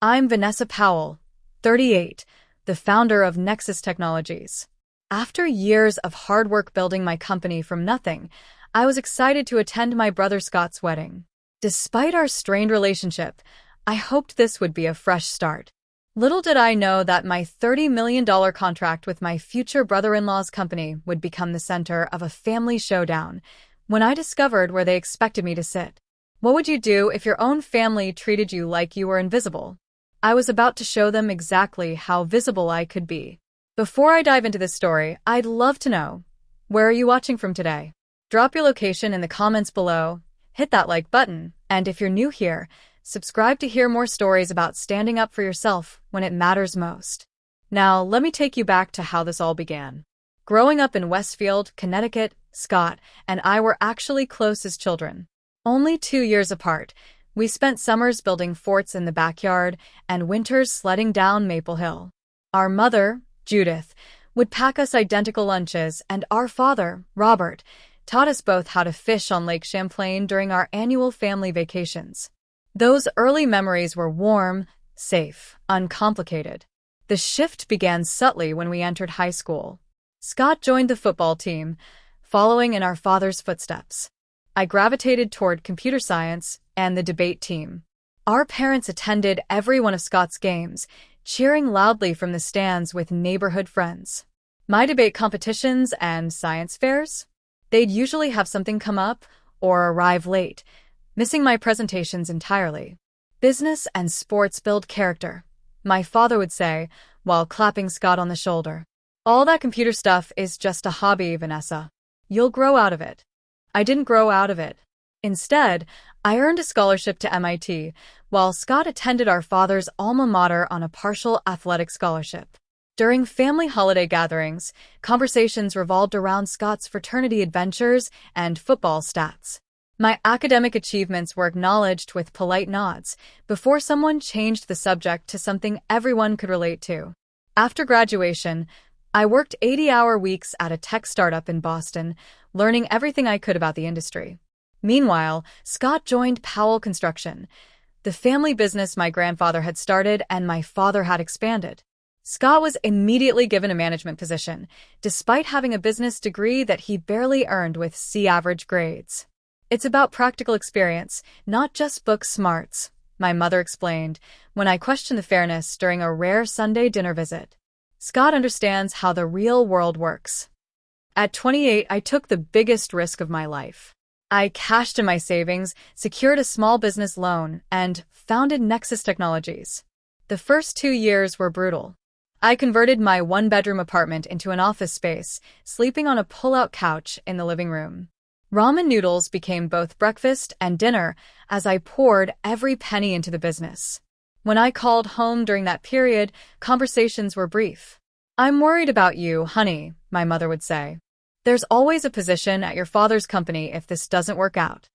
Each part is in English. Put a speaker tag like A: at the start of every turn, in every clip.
A: I'm Vanessa Powell, 38, the founder of Nexus Technologies. After years of hard work building my company from nothing, I was excited to attend my brother Scott's wedding. Despite our strained relationship, I hoped this would be a fresh start. Little did I know that my $30 million contract with my future brother-in-law's company would become the center of a family showdown when I discovered where they expected me to sit. What would you do if your own family treated you like you were invisible? I was about to show them exactly how visible I could be. Before I dive into this story, I'd love to know, where are you watching from today? Drop your location in the comments below, hit that like button, and if you're new here, subscribe to hear more stories about standing up for yourself when it matters most. Now, let me take you back to how this all began. Growing up in Westfield, Connecticut, Scott and I were actually close as children. Only 2 years apart, we spent summers building forts in the backyard and winters sledding down Maple Hill. Our mother, Judith, would pack us identical lunches, and our father, Robert, taught us both how to fish on Lake Champlain during our annual family vacations. Those early memories were warm, safe, uncomplicated. The shift began subtly when we entered high school. Scott joined the football team, following in our father's footsteps. I gravitated toward computer science and the debate team. Our parents attended every one of Scott's games, cheering loudly from the stands with neighborhood friends. My debate competitions and science fairs? They'd usually have something come up or arrive late, missing my presentations entirely. Business and sports build character, my father would say, while clapping Scott on the shoulder. All that computer stuff is just a hobby, Vanessa. You'll grow out of it. I didn't grow out of it. Instead, I earned a scholarship to MIT, while Scott attended our father's alma mater on a partial athletic scholarship. During family holiday gatherings, conversations revolved around Scott's fraternity adventures and football stats. My academic achievements were acknowledged with polite nods before someone changed the subject to something everyone could relate to. After graduation, I worked 80-hour weeks at a tech startup in Boston, learning everything I could about the industry. Meanwhile, Scott joined Powell Construction, the family business my grandfather had started and my father had expanded. Scott was immediately given a management position, despite having a business degree that he barely earned with C-average grades. It's about practical experience, not just book smarts, my mother explained, when I questioned the fairness during a rare Sunday dinner visit. Scott understands how the real world works. At 28, I took the biggest risk of my life. I cashed in my savings, secured a small business loan, and founded Nexus Technologies. The first 2 years were brutal. I converted my one-bedroom apartment into an office space, sleeping on a pull-out couch in the living room. Ramen noodles became both breakfast and dinner as I poured every penny into the business. When I called home during that period, conversations were brief. "I'm worried about you, honey," my mother would say. "There's always a position at your father's company if this doesn't work out."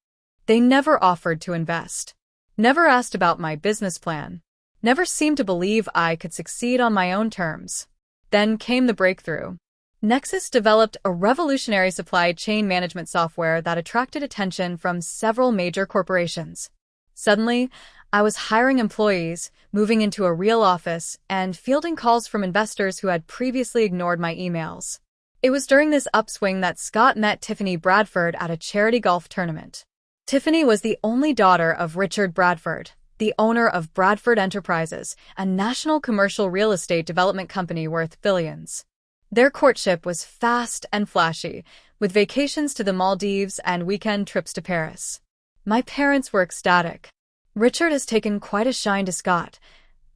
A: They never offered to invest, never asked about my business plan, never seemed to believe I could succeed on my own terms. Then came the breakthrough. Nexus developed a revolutionary supply chain management software that attracted attention from several major corporations. Suddenly, I was hiring employees, moving into a real office, and fielding calls from investors who had previously ignored my emails. It was during this upswing that Scott met Tiffany Bradford at a charity golf tournament. Tiffany was the only daughter of Richard Bradford, the owner of Bradford Enterprises, a national commercial real estate development company worth billions. Their courtship was fast and flashy, with vacations to the Maldives and weekend trips to Paris. My parents were ecstatic. "Richard has taken quite a shine to Scott,"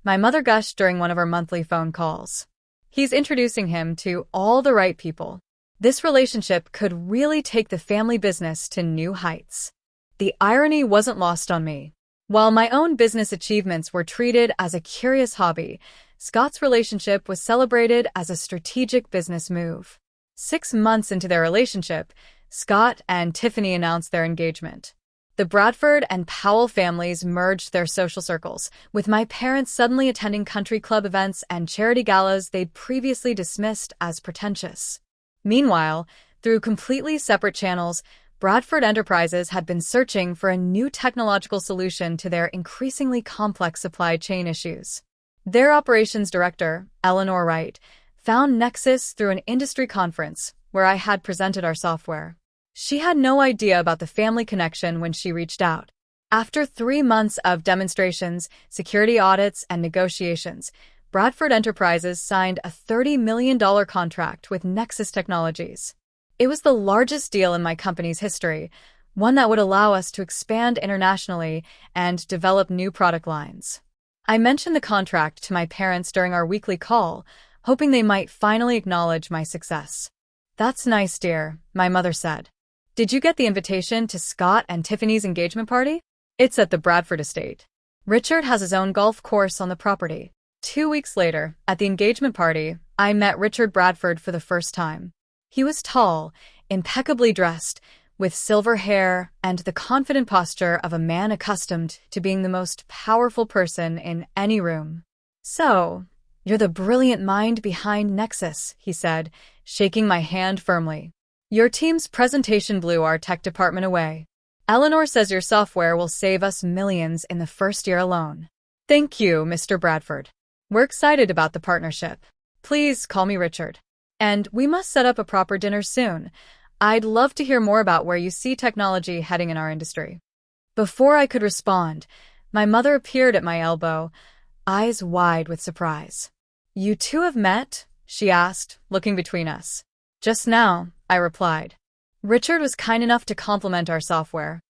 A: my mother gushed during one of our monthly phone calls. "He's introducing him to all the right people." This relationship could really take the family business to new heights. The irony wasn't lost on me. While my own business achievements were treated as a curious hobby, Scott's relationship was celebrated as a strategic business move. 6 months into their relationship, Scott and Tiffany announced their engagement. The Bradford and Powell families merged their social circles, with my parents suddenly attending country club events and charity galas they'd previously dismissed as pretentious. Meanwhile, through completely separate channels, Bradford Enterprises had been searching for a new technological solution to their increasingly complex supply chain issues. Their operations director, Eleanor Wright, found Nexus through an industry conference where I had presented our software. She had no idea about the family connection when she reached out. After 3 months of demonstrations, security audits, and negotiations, Bradford Enterprises signed a $30 million contract with Nexus Technologies. It was the largest deal in my company's history, one that would allow us to expand internationally and develop new product lines. I mentioned the contract to my parents during our weekly call, hoping they might finally acknowledge my success. "That's nice, dear," my mother said. "Did you get the invitation to Scott and Tiffany's engagement party? It's at the Bradford estate. Richard has his own golf course on the property." 2 weeks later, at the engagement party, I met Richard Bradford for the first time. He was tall, impeccably dressed, with silver hair and the confident posture of a man accustomed to being the most powerful person in any room. "So, you're the brilliant mind behind Nexus," he said, shaking my hand firmly. "Your team's presentation blew our tech department away. Eleanor says your software will save us millions in the first year alone." "Thank you, Mr. Bradford. We're excited about the partnership. Please call me Richard. And we must set up a proper dinner soon. I'd love to hear more about where you see technology heading in our industry." Before I could respond, my mother appeared at my elbow, eyes wide with surprise. "You two have met?" she asked, looking between us. "Just now," I replied. "Richard was kind enough to compliment our software."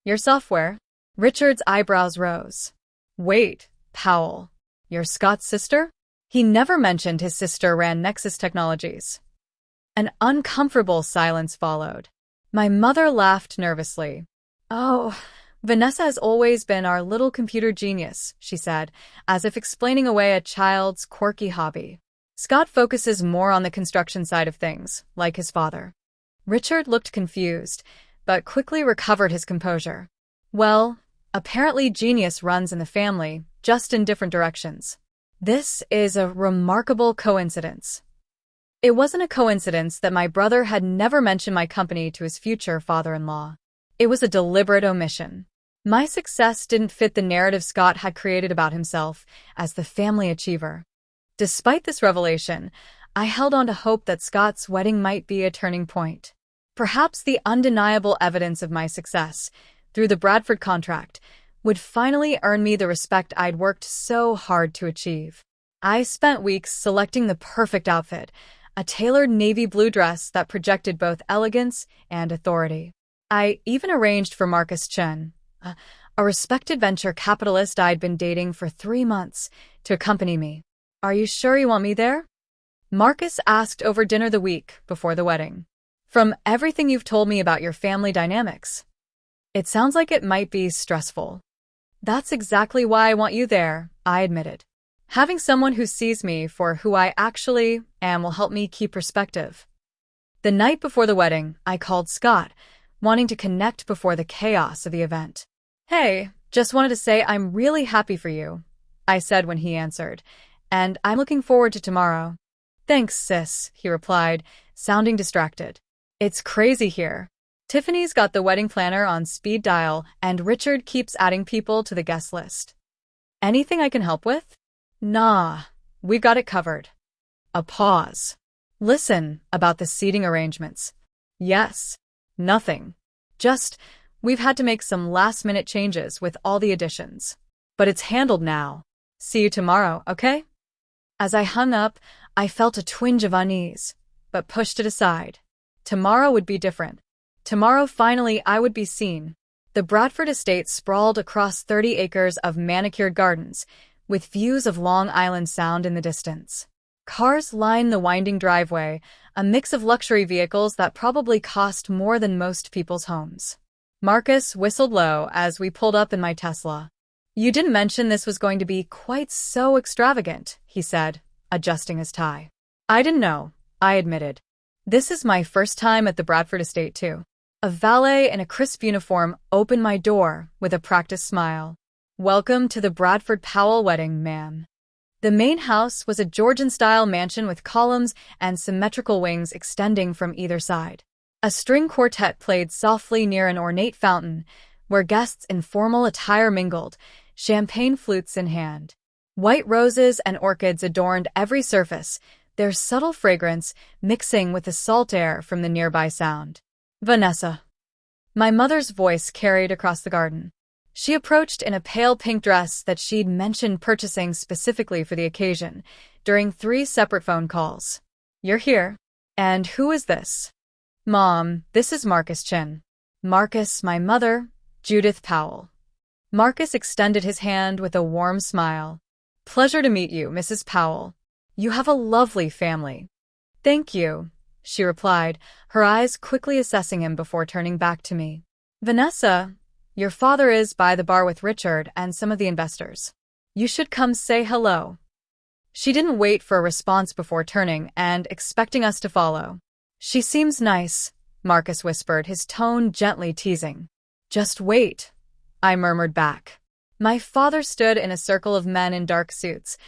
A: "Your software?" Richard's eyebrows rose. "Wait, Powell, you're Scott's sister?" He never mentioned his sister ran Nexus Technologies. An uncomfortable silence followed. My mother laughed nervously. "Oh, Vanessa has always been our little computer genius," she said, as if explaining away a child's quirky hobby. "Scott focuses more on the construction side of things, like his father." Richard looked confused, but quickly recovered his composure. "Well, apparently genius runs in the family, just in different directions. This is a remarkable coincidence." It wasn't a coincidence that my brother had never mentioned my company to his future father-in-law. It was a deliberate omission. My success didn't fit the narrative Scott had created about himself as the family achiever. Despite this revelation, I held on to hope that Scott's wedding might be a turning point. Perhaps the undeniable evidence of my success, through the Bradford contract, would finally earn me the respect I'd worked so hard to achieve. I spent weeks selecting the perfect outfit, a tailored navy blue dress that projected both elegance and authority. I even arranged for Marcus Chen, a respected venture capitalist I'd been dating for 3 months, to accompany me. "Are you sure you want me there?" Marcus asked over dinner the week before the wedding. "From everything you've told me about your family dynamics, it sounds like it might be stressful." "That's exactly why I want you there," I admitted. "Having someone who sees me for who I actually am will help me keep perspective." The night before the wedding, I called Scott, wanting to connect before the chaos of the event. "Hey, just wanted to say I'm really happy for you," I said when he answered, "and I'm looking forward to tomorrow." "Thanks, sis," he replied, sounding distracted. "It's crazy here. Tiffany's got the wedding planner on speed dial, and Richard keeps adding people to the guest list. Anything I can help with?" "Nah, we got it covered." A pause. "Listen, about the seating arrangements." "Yes." "Nothing. Just, we've had to make some last-minute changes with all the additions. But it's handled now. See you tomorrow, okay?" As I hung up, I felt a twinge of unease, but pushed it aside. Tomorrow would be different. Tomorrow, finally, I would be seen. The Bradford estate sprawled across 30 acres of manicured gardens, with views of Long Island Sound in the distance. Cars lined the winding driveway, a mix of luxury vehicles that probably cost more than most people's homes. Marcus whistled low as we pulled up in my Tesla. "You didn't mention this was going to be quite so extravagant," he said, adjusting his tie. "I didn't know," I admitted. "This is my first time at the Bradford estate, too." A valet in a crisp uniform opened my door with a practiced smile. "Welcome to the Bradford Powell wedding, ma'am." The main house was a Georgian-style mansion with columns and symmetrical wings extending from either side. A string quartet played softly near an ornate fountain, where guests in formal attire mingled, champagne flutes in hand. White roses and orchids adorned every surface, their subtle fragrance mixing with the salt air from the nearby sound. Vanessa. My mother's voice carried across the garden. She approached in a pale pink dress that she'd mentioned purchasing specifically for the occasion, during 3 separate phone calls. You're here. And who is this? Mom, this is Marcus Chin. Marcus, my mother, Judith Powell. Marcus extended his hand with a warm smile. Pleasure to meet you, Mrs. Powell. You have a lovely family. Thank you, she replied, her eyes quickly assessing him before turning back to me. Vanessa, your father is by the bar with Richard and some of the investors. You should come say hello. She didn't wait for a response before turning and expecting us to follow. She seems nice, Marcus whispered, his tone gently teasing. Just wait, I murmured back. My father stood in a circle of men in dark suits,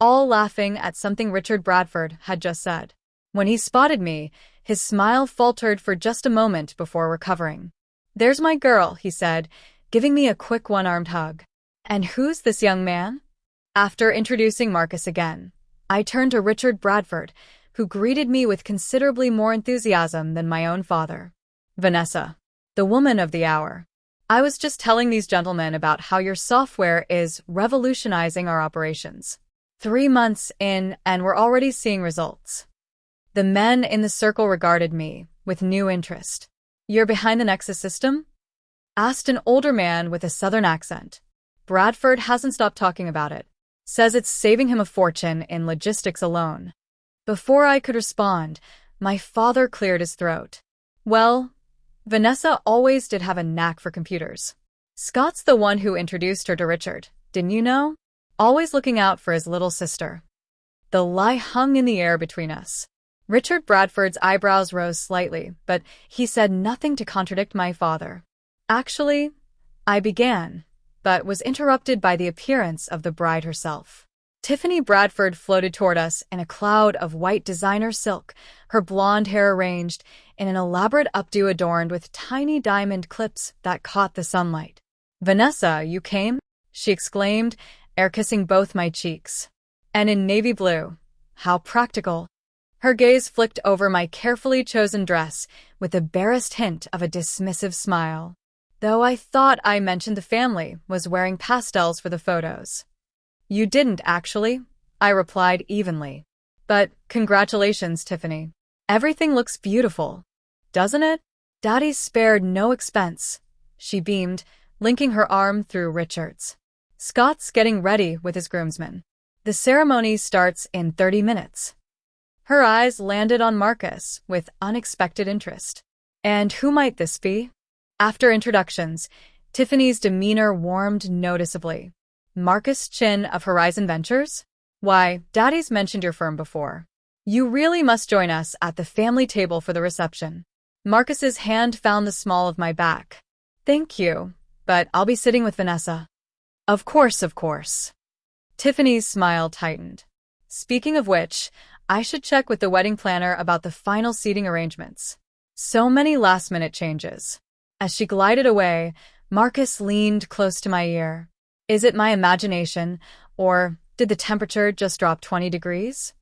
A: all laughing at something Richard Bradford had just said. When he spotted me, his smile faltered for just a moment before recovering. There's my girl, he said, giving me a quick one-armed hug. And who's this young man? After introducing Marcus again, I turned to Richard Bradford, who greeted me with considerably more enthusiasm than my own father. Vanessa, the woman of the hour. I was just telling these gentlemen about how your software is revolutionizing our operations. 3 months in, and we're already seeing results. The men in the circle regarded me with new interest. You're behind the Nexus system? Asked an older man with a southern accent. Bradford hasn't stopped talking about it. Says it's saving him a fortune in logistics alone. Before I could respond, my father cleared his throat. Well, Vanessa always did have a knack for computers. Scott's the one who introduced her to Richard, didn't you know? Always looking out for his little sister. The lie hung in the air between us. Richard Bradford's eyebrows rose slightly, but he said nothing to contradict my father. Actually, I began, but was interrupted by the appearance of the bride herself. Tiffany Bradford floated toward us in a cloud of white designer silk, her blonde hair arranged in an elaborate updo adorned with tiny diamond clips that caught the sunlight. Vanessa, you came? She exclaimed, air-kissing both my cheeks. And in navy blue. How practical. Her gaze flicked over my carefully chosen dress with the barest hint of a dismissive smile. Though I thought I mentioned the family was wearing pastels for the photos. You didn't, actually, I replied evenly. But congratulations, Tiffany. Everything looks beautiful, doesn't it? Daddy spared no expense, she beamed, linking her arm through Richard's. Scott's getting ready with his groomsmen. The ceremony starts in 30 minutes. Her eyes landed on Marcus with unexpected interest. And who might this be? After introductions, Tiffany's demeanor warmed noticeably. Marcus Chin of Horizon Ventures? Why, Daddy's mentioned your firm before. You really must join us at the family table for the reception. Marcus's hand found the small of my back. Thank you, but I'll be sitting with Vanessa. Of course, of course. Tiffany's smile tightened. Speaking of which, I should check with the wedding planner about the final seating arrangements. So many last-minute changes. As she glided away, Marcus leaned close to my ear. Is it my imagination, or did the temperature just drop 20 degrees?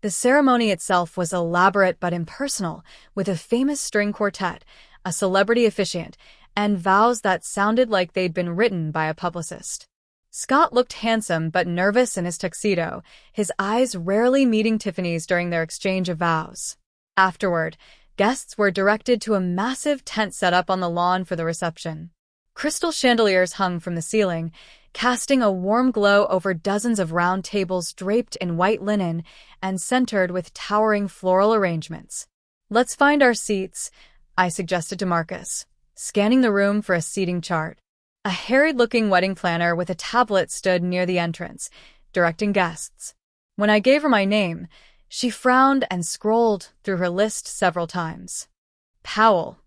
A: The ceremony itself was elaborate but impersonal, with a famous string quartet, a celebrity officiant, and vows that sounded like they'd been written by a publicist. Scott looked handsome but nervous in his tuxedo, his eyes rarely meeting Tiffany's during their exchange of vows. Afterward, guests were directed to a massive tent set up on the lawn for the reception. Crystal chandeliers hung from the ceiling, casting a warm glow over dozens of round tables draped in white linen and centered with towering floral arrangements. Let's find our seats, I suggested to Marcus, scanning the room for a seating chart. A harried-looking wedding planner with a tablet stood near the entrance, directing guests. When I gave her my name, she frowned and scrolled through her list several times. Powell.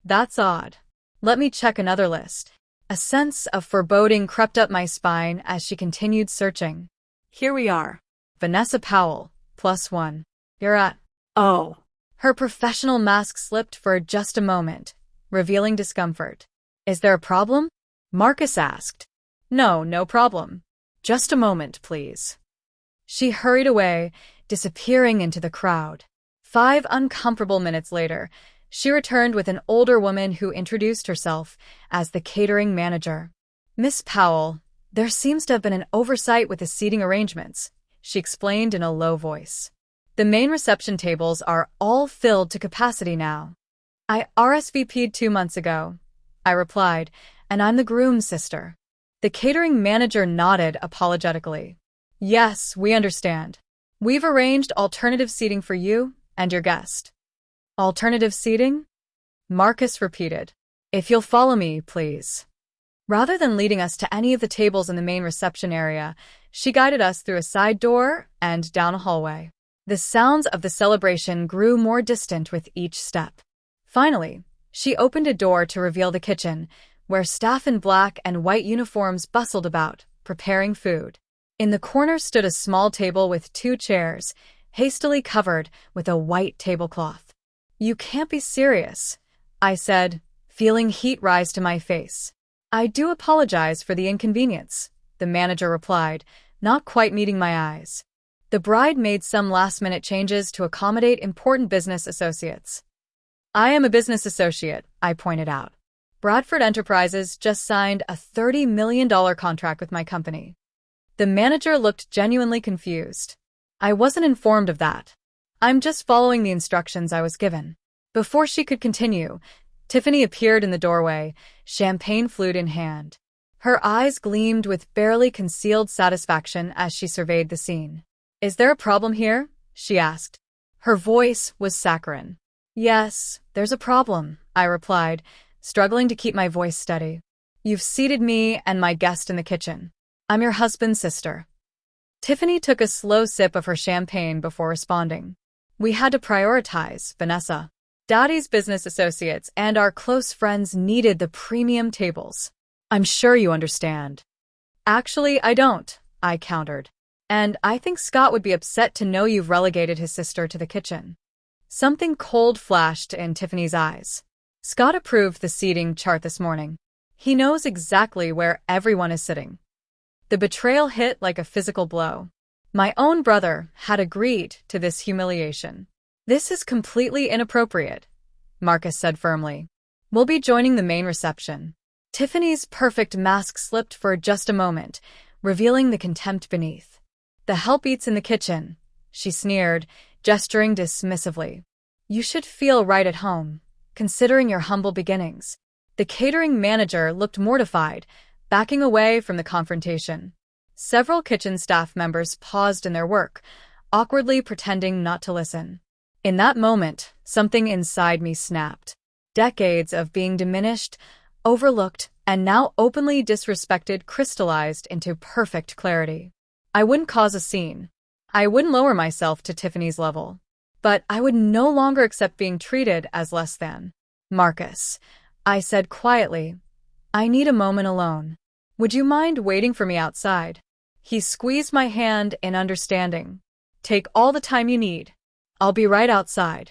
A: That's odd. Let me check another list. A sense of foreboding crept up my spine as she continued searching. Here we are. Vanessa Powell, +1. You're at. Oh. Her professional mask slipped for just a moment, revealing discomfort. "Is there a problem?" Marcus asked. "No, no problem. Just a moment, please." She hurried away, disappearing into the crowd. 5 uncomfortable minutes later, she returned with an older woman who introduced herself as the catering manager. "Miss Powell, there seems to have been an oversight with the seating arrangements," she explained in a low voice. "The main reception tables are all filled to capacity now." "I RSVP'd 2 months ago," I replied, "and I'm the groom's sister." The catering manager nodded apologetically. "Yes, we understand. We've arranged alternative seating for you and your guest." "Alternative seating?" Marcus repeated. "If you'll follow me, please." Rather than leading us to any of the tables in the main reception area, she guided us through a side door and down a hallway. The sounds of the celebration grew more distant with each step. Finally, she opened a door to reveal the kitchen, where staff in black and white uniforms bustled about, preparing food. In the corner stood a small table with 2 chairs, hastily covered with a white tablecloth. "You can't be serious," I said, feeling heat rise to my face. "I do apologize for the inconvenience," the manager replied, not quite meeting my eyes. The bride made some last-minute changes to accommodate important business associates. "I am a business associate," I pointed out. "Bradford Enterprises just signed a $30 million contract with my company." The manager looked genuinely confused. "I wasn't informed of that. I'm just following the instructions I was given." Before she could continue, Tiffany appeared in the doorway, champagne flute in hand. Her eyes gleamed with barely concealed satisfaction as she surveyed the scene. "Is there a problem here?" she asked. Her voice was saccharine. "Yes, there's a problem," I replied, struggling to keep my voice steady. "You've seated me and my guest in the kitchen. I'm your husband's sister." Tiffany took a slow sip of her champagne before responding. "We had to prioritize, Vanessa. Daddy's business associates and our close friends needed the premium tables. I'm sure you understand." "Actually, I don't," I countered. "And I think Scott would be upset to know you've relegated his sister to the kitchen." Something cold flashed in Tiffany's eyes. "Scott approved the seating chart this morning. He knows exactly where everyone is sitting." The betrayal hit like a physical blow. My own brother had agreed to this humiliation. "This is completely inappropriate," Marcus said firmly. "We'll be joining the main reception." Tiffany's perfect mask slipped for just a moment, revealing the contempt beneath. "The help eats in the kitchen," she sneered, gesturing dismissively. "You should feel right at home, considering your humble beginnings." The catering manager looked mortified, backing away from the confrontation. Several kitchen staff members paused in their work, awkwardly pretending not to listen. In that moment, something inside me snapped. Decades of being diminished, overlooked, and now openly disrespected crystallized into perfect clarity. I wouldn't cause a scene. I wouldn't lower myself to Tiffany's level. But I would no longer accept being treated as less than. "Marcus," I said quietly, "I need a moment alone. Would you mind waiting for me outside?" He squeezed my hand in understanding. "Take all the time you need. I'll be right outside."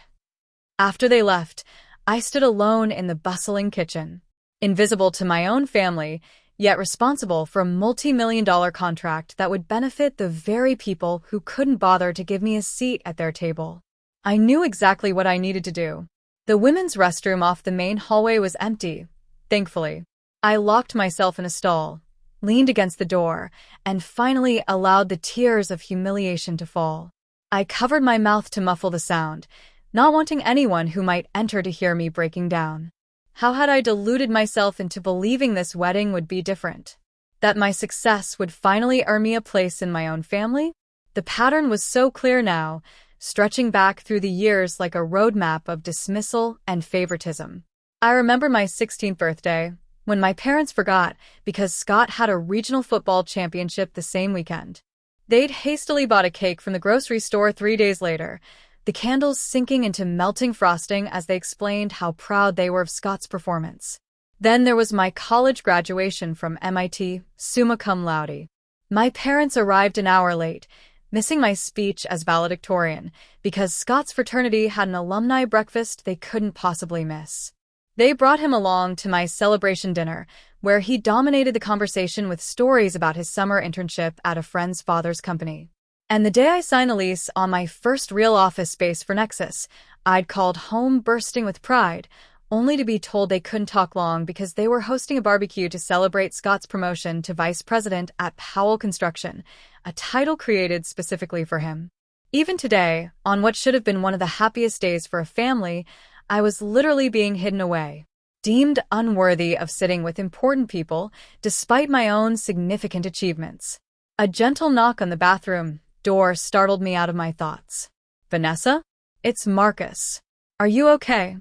A: After they left, I stood alone in the bustling kitchen, invisible to my own family, yet responsible for a multi-million-dollar contract that would benefit the very people who couldn't bother to give me a seat at their table. I knew exactly what I needed to do. The women's restroom off the main hallway was empty, thankfully. I locked myself in a stall, leaned against the door, and finally allowed the tears of humiliation to fall. I covered my mouth to muffle the sound, not wanting anyone who might enter to hear me breaking down. How had I deluded myself into believing this wedding would be different? That my success would finally earn me a place in my own family? The pattern was so clear now, stretching back through the years like a roadmap of dismissal and favoritism. I remember my 16th birthday, when my parents forgot because Scott had a regional football championship the same weekend. They'd hastily bought a cake from the grocery store 3 days later, the candles sinking into melting frosting as they explained how proud they were of Scott's performance. Then there was my college graduation from MIT, summa cum laude. My parents arrived an hour late, missing my speech as valedictorian, because Scott's fraternity had an alumni breakfast they couldn't possibly miss. They brought him along to my celebration dinner, where he dominated the conversation with stories about his summer internship at a friend's father's company. And the day I signed the lease on my first real office space for Nexus, I'd called home bursting with pride, only to be told they couldn't talk long because they were hosting a barbecue to celebrate Scott's promotion to vice president at Powell Construction, a title created specifically for him. Even today, on what should have been one of the happiest days for a family, I was literally being hidden away, deemed unworthy of sitting with important people despite my own significant achievements. A gentle knock on the bathroom door startled me out of my thoughts. "Vanessa? It's Marcus. Are you okay?"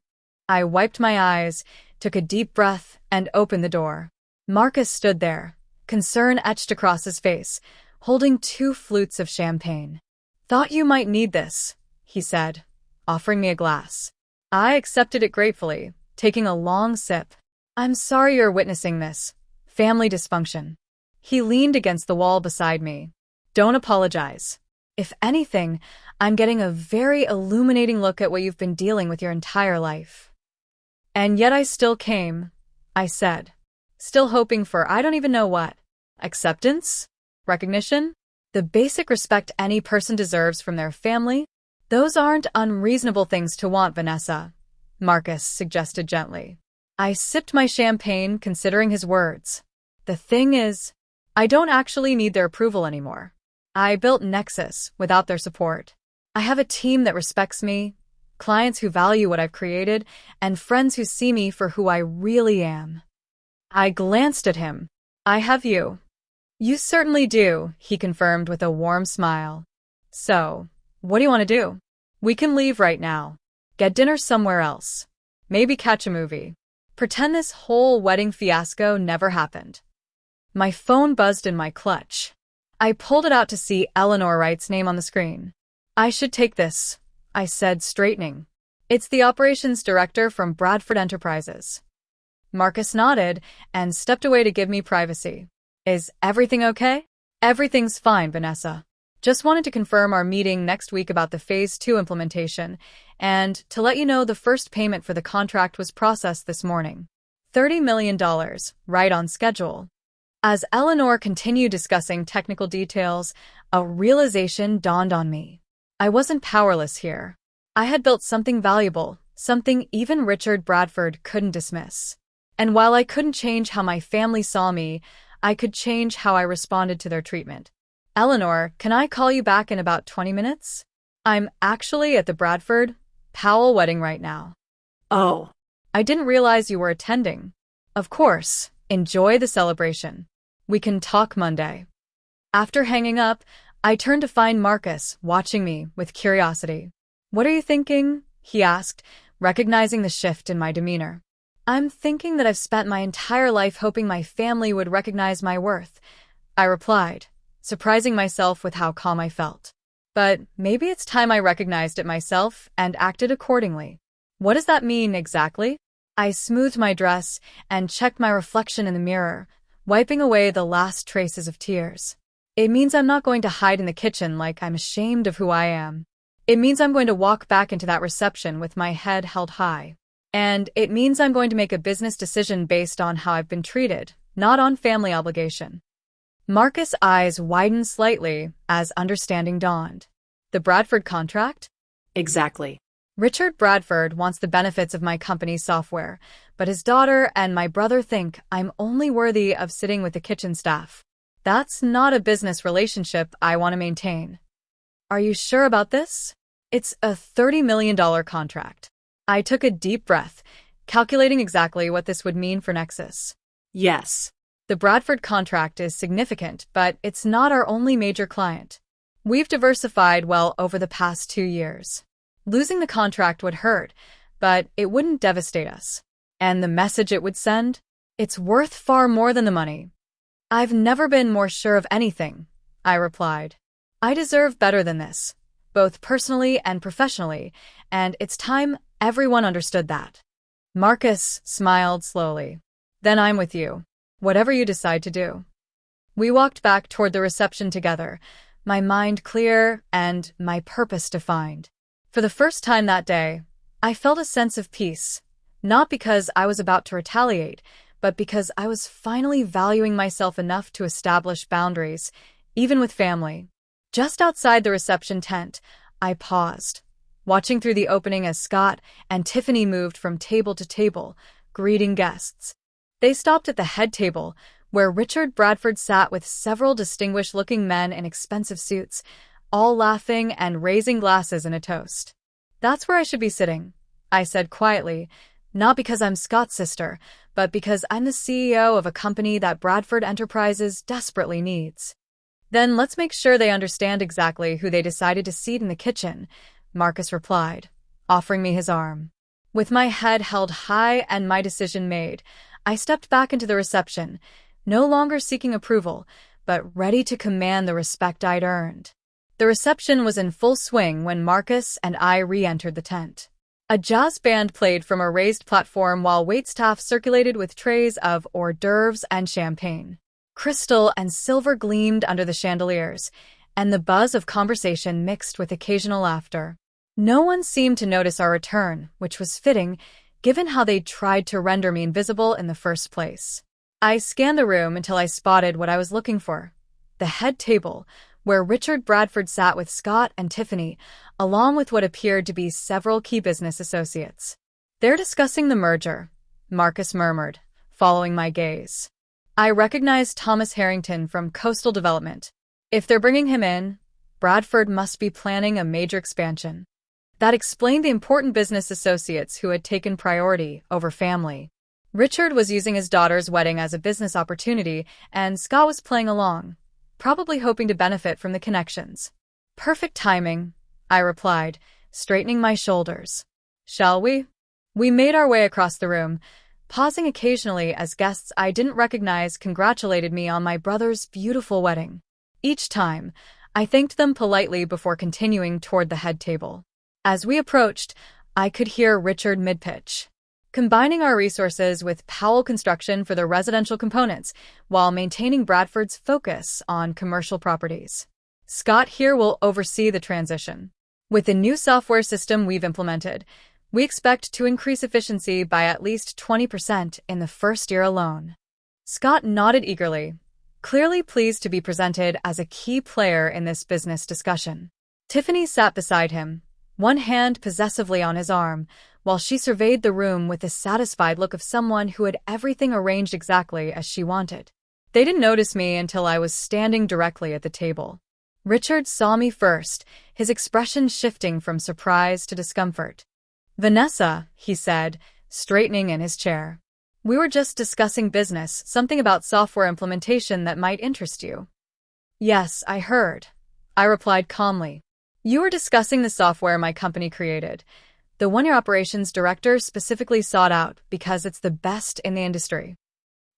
A: I wiped my eyes, took a deep breath, and opened the door. Marcus stood there, concern etched across his face, holding 2 flutes of champagne. "Thought you might need this," he said, offering me a glass. I accepted it gratefully, taking a long sip. "I'm sorry you're witnessing this. Family dysfunction." He leaned against the wall beside me. "Don't apologize. If anything, I'm getting a very illuminating look at what you've been dealing with your entire life." "And yet I still came," I said, still hoping for I don't even know what. Acceptance? Recognition? The basic respect any person deserves from their family? "Those aren't unreasonable things to want, Vanessa," Marcus suggested gently. I sipped my champagne, considering his words. "The thing is, I don't actually need their approval anymore. I built Nexus without their support. I have a team that respects me, clients who value what I've created, and friends who see me for who I really am." I glanced at him. "I have you." "You certainly do," he confirmed with a warm smile. "So, what do you want to do? We can leave right now. Get dinner somewhere else. Maybe catch a movie. Pretend this whole wedding fiasco never happened." My phone buzzed in my clutch. I pulled it out to see Eleanor Wright's name on the screen. "I should take this," I said, straightening. "It's the operations director from Bradford Enterprises." Marcus nodded and stepped away to give me privacy. "Is everything okay?" "Everything's fine, Vanessa. Just wanted to confirm our meeting next week about the Phase 2 implementation, and to let you know the first payment for the contract was processed this morning. $30 million, right on schedule." As Eleanor continued discussing technical details, a realization dawned on me. I wasn't powerless here. I had built something valuable, something even Richard Bradford couldn't dismiss. And while I couldn't change how my family saw me, I could change how I responded to their treatment. "Eleanor, can I call you back in about 20 minutes? I'm actually at the Bradford Powell wedding right now."
B: "Oh,
A: "I didn't realize you were attending." "Of course. Enjoy the celebration. We can talk Monday." After hanging up, I turned to find Marcus watching me with curiosity. "What are you thinking?" he asked, recognizing the shift in my demeanor. "I'm thinking that I've spent my entire life hoping my family would recognize my worth," I replied, surprising myself with how calm I felt. "But maybe it's time I recognized it myself and acted accordingly." "What does that mean exactly?" I smoothed my dress and checked my reflection in the mirror, wiping away the last traces of tears. "It means I'm not going to hide in the kitchen like I'm ashamed of who I am. It means I'm going to walk back into that reception with my head held high. And it means I'm going to make a business decision based on how I've been treated, not on family obligation." Marcus' eyes widened slightly as understanding dawned. "The Bradford contract?"
B: exactly.
A: "Richard Bradford wants the benefits of my company's software, but his daughter and my brother think I'm only worthy of sitting with the kitchen staff. That's not a business relationship I want to maintain." "Are you sure about this?" "It's a $30 million contract." I took a deep breath, calculating exactly what this would mean for Nexus.
B: "Yes."
A: "The Bradford contract is significant, but it's not our only major client. We've diversified well over the past 2 years. Losing the contract would hurt, but it wouldn't devastate us. And the message it would send? It's worth far more than the money." "I've never been more sure of anything," I replied. "I deserve better than this, both personally and professionally, and it's time everyone understood that." Marcus smiled slowly. "Then I'm with you. Whatever you decide to do." We walked back toward the reception together, my mind clear and my purpose defined. For the first time that day, I felt a sense of peace, not because I was about to retaliate, but because I was finally valuing myself enough to establish boundaries, even with family. Just outside the reception tent, I paused, watching through the opening as Scott and Tiffany moved from table to table, greeting guests. They stopped at the head table, where Richard Bradford sat with several distinguished-looking men in expensive suits, all laughing and raising glasses in a toast. "That's where I should be sitting," I said quietly, not because I'm Scott's sister, but because I'm the CEO of a company that Bradford Enterprises desperately needs. "Then let's make sure they understand exactly who they decided to seat in the kitchen," Marcus replied, offering me his arm. With my head held high and my decision made, I stepped back into the reception, no longer seeking approval, but ready to command the respect I'd earned. The reception was in full swing when Marcus and I re-entered the tent. A jazz band played from a raised platform while waitstaff circulated with trays of hors d'oeuvres and champagne. Crystal and silver gleamed under the chandeliers, and the buzz of conversation mixed with occasional laughter. No one seemed to notice our return, which was fitting, given how they'd tried to render me invisible in the first place. I scanned the room until I spotted what I was looking for: the head table, where Richard Bradford sat with Scott and Tiffany, along with what appeared to be several key business associates. "They're discussing the merger," Marcus murmured, following my gaze. I recognized Thomas Harrington from Coastal Development. If they're bringing him in, Bradford must be planning a major expansion. That explained the important business associates who had taken priority over family. Richard was using his daughter's wedding as a business opportunity, and Scott was playing along, probably hoping to benefit from the connections. "Perfect timing," I replied, straightening my shoulders. "Shall we?" We made our way across the room, pausing occasionally as guests I didn't recognize congratulated me on my brother's beautiful wedding. Each time, I thanked them politely before continuing toward the head table. As we approached, I could hear Richard mid-pitch: "Combining our resources with Powell Construction for the residential components, while maintaining Bradford's focus on commercial properties. Scott here will oversee the transition. With the new software system we've implemented, we expect to increase efficiency by at least 20% in the first year alone." Scott nodded eagerly, clearly pleased to be presented as a key player in this business discussion. Tiffany sat beside him, one hand possessively on his arm, while she surveyed the room with the satisfied look of someone who had everything arranged exactly as she wanted. They didn't notice me until I was standing directly at the table. Richard saw me first, his expression shifting from surprise to discomfort. "Vanessa," he said, straightening in his chair. "We were just discussing business, something about software implementation that might interest you." "Yes, I heard," I replied calmly. "You were discussing the software my company created, the one your operations director specifically sought out because it's the best in the industry."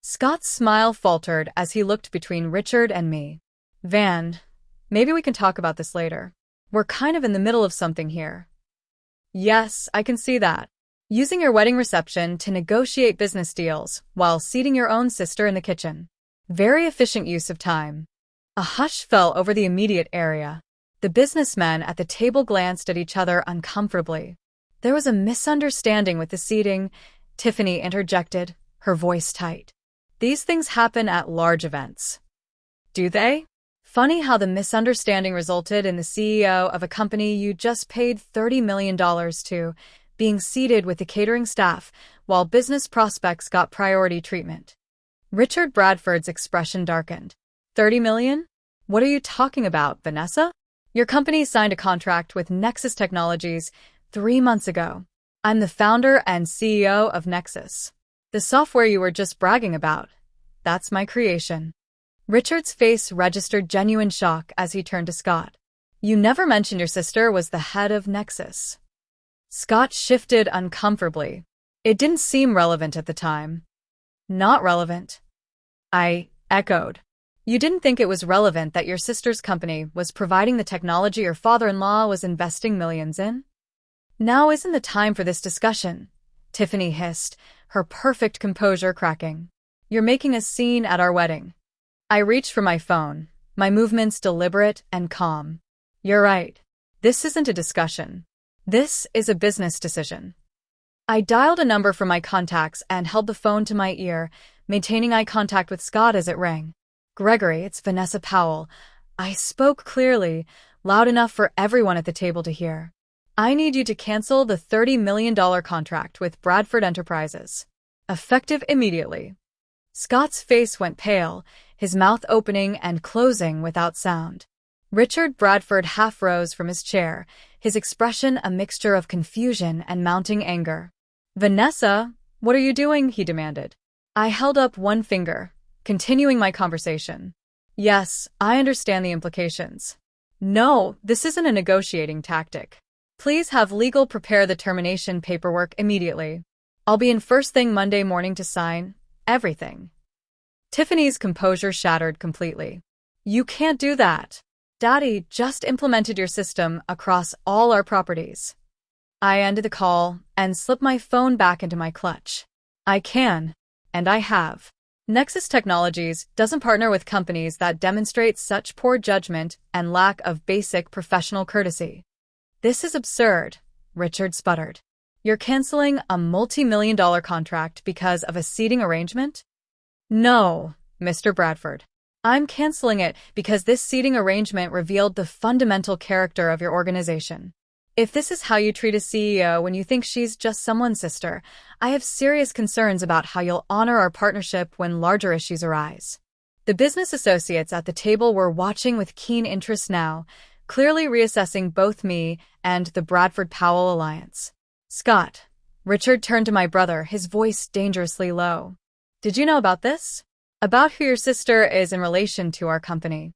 A: Scott's smile faltered as he looked between Richard and me. "Van, maybe we can talk about this later. We're kind of in the middle of something here." "Yes, I can see that. Using your wedding reception to negotiate business deals while seating your own sister in the kitchen. Very efficient use of time." A hush fell over the immediate area. The businessmen at the table glanced at each other uncomfortably. "There was a misunderstanding with the seating," Tiffany interjected, her voice tight. "These things happen at large events." "Do they? Funny how the misunderstanding resulted in the CEO of a company you just paid $30 million to being seated with the catering staff, while business prospects got priority treatment." Richard Bradford's expression darkened. "$30 million? What are you talking about, Vanessa? Your company signed a contract with Nexus Technologies 3 months ago. I'm the founder and CEO of Nexus. The software you were just bragging about, that's my creation." Richard's face registered genuine shock as he turned to Scott. "You never mentioned your sister was the head of Nexus." Scott shifted uncomfortably. It didn't seem relevant at the time. "Not relevant?" I echoed. "You didn't think it was relevant that your sister's company was providing the technology your father-in-law was investing millions in?" "Now isn't the time for this discussion," Tiffany hissed, her perfect composure cracking. "You're making a scene at our wedding." I reached for my phone, my movements deliberate and calm. You're right. This isn't a discussion. This is a business decision. I dialed a number from my contacts and held the phone to my ear, maintaining eye contact with Scott as it rang. Gregory, it's Vanessa Powell. I spoke clearly, loud enough for everyone at the table to hear. I need you to cancel the $30 million contract with Bradford Enterprises. Effective immediately. Scott's face went pale, his mouth opening and closing without sound. Richard Bradford half rose from his chair, his expression a mixture of confusion and mounting anger. Vanessa, what are you doing? He demanded. I held up one finger, continuing my conversation. Yes, I understand the implications. No, this isn't a negotiating tactic. Please have legal prepare the termination paperwork immediately. I'll be in first thing Monday morning to sign everything. Tiffany's composure shattered completely. You can't do that. Daddy just implemented your system across all our properties. I ended the call and slipped my phone back into my clutch. I can, and I have. Nexus Technologies doesn't partner with companies that demonstrate such poor judgment and lack of basic professional courtesy. This is absurd, Richard sputtered. You're canceling a multi-million-dollar contract because of a seating arrangement? No, Mr. Bradford. I'm canceling it because this seating arrangement revealed the fundamental character of your organization. If this is how you treat a CEO when you think she's just someone's sister, I have serious concerns about how you'll honor our partnership when larger issues arise. The business associates at the table were watching with keen interest now, clearly reassessing both me and the Bradford-Powell alliance. Scott. Richard turned to my brother, his voice dangerously low. Did you know about this? About who your sister is in relation to our company.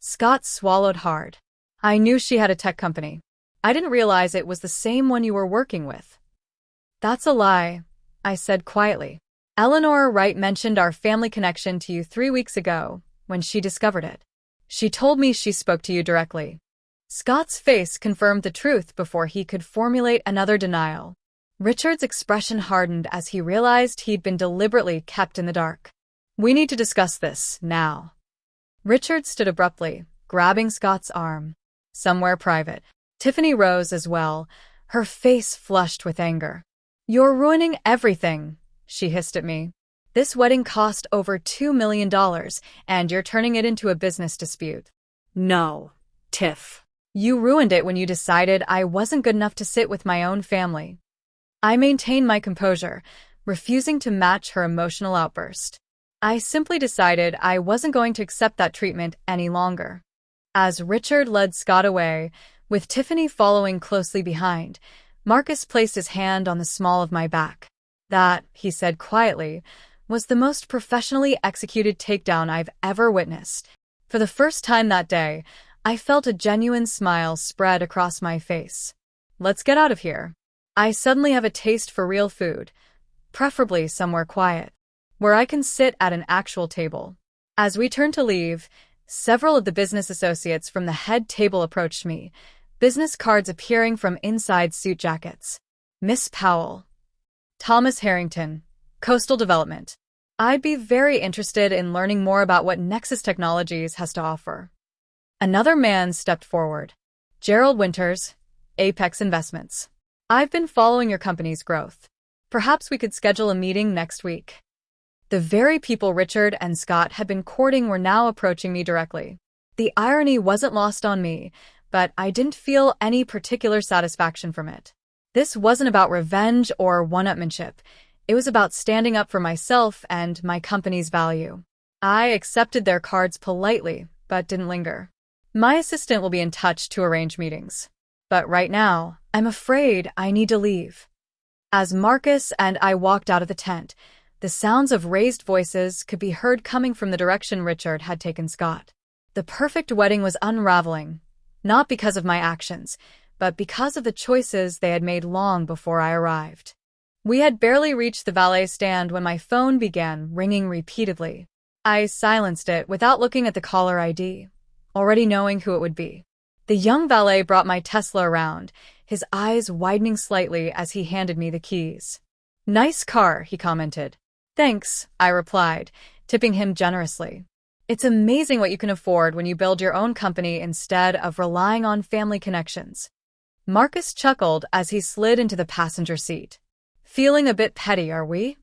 A: Scott swallowed hard. I knew she had a tech company. I didn't realize it was the same one you were working with. That's a lie, I said quietly. Eleanor Wright mentioned our family connection to you 3 weeks ago, when she discovered it. She told me she spoke to you directly. Scott's face confirmed the truth before he could formulate another denial. Richard's expression hardened as he realized he'd been deliberately kept in the dark. We need to discuss this, now. Richard stood abruptly, grabbing Scott's arm. Somewhere private. Tiffany rose as well, her face flushed with anger. You're ruining everything, she hissed at me. This wedding cost over $2 million, and you're turning it into a business dispute.
B: No, Tiff.
A: You ruined it when you decided I wasn't good enough to sit with my own family. I maintained my composure, refusing to match her emotional outburst. I simply decided I wasn't going to accept that treatment any longer. As Richard led Scott away, with Tiffany following closely behind, Marcus placed his hand on the small of my back. That, he said quietly, was the most professionally executed takedown I've ever witnessed. For the first time that day, I felt a genuine smile spread across my face. Let's get out of here. I suddenly have a taste for real food, preferably somewhere quiet, where I can sit at an actual table. As we turned to leave, several of the business associates from the head table approached me, business cards appearing from inside suit jackets. Miss Powell. Thomas Harrington, Coastal Development. I'd be very interested in learning more about what Nexus Technologies has to offer. Another man stepped forward. Gerald Winters, Apex Investments. I've been following your company's growth. Perhaps we could schedule a meeting next week. The very people Richard and Scott had been courting were now approaching me directly. The irony wasn't lost on me, but I didn't feel any particular satisfaction from it. This wasn't about revenge or one-upmanship. It was about standing up for myself and my company's value. I accepted their cards politely, but didn't linger. My assistant will be in touch to arrange meetings. But right now, I'm afraid I need to leave. As Marcus and I walked out of the tent, the sounds of raised voices could be heard coming from the direction Richard had taken Scott. The perfect wedding was unraveling, not because of my actions, but because of the choices they had made long before I arrived. We had barely reached the valet stand when my phone began ringing repeatedly. I silenced it without looking at the caller ID, already knowing who it would be. The young valet brought my Tesla around, his eyes widening slightly as he handed me the keys. Nice car, he commented. Thanks, I replied, tipping him generously. It's amazing what you can afford when you build your own company instead of relying on family connections. Marcus chuckled as he slid into the passenger seat. Feeling a bit petty, are we?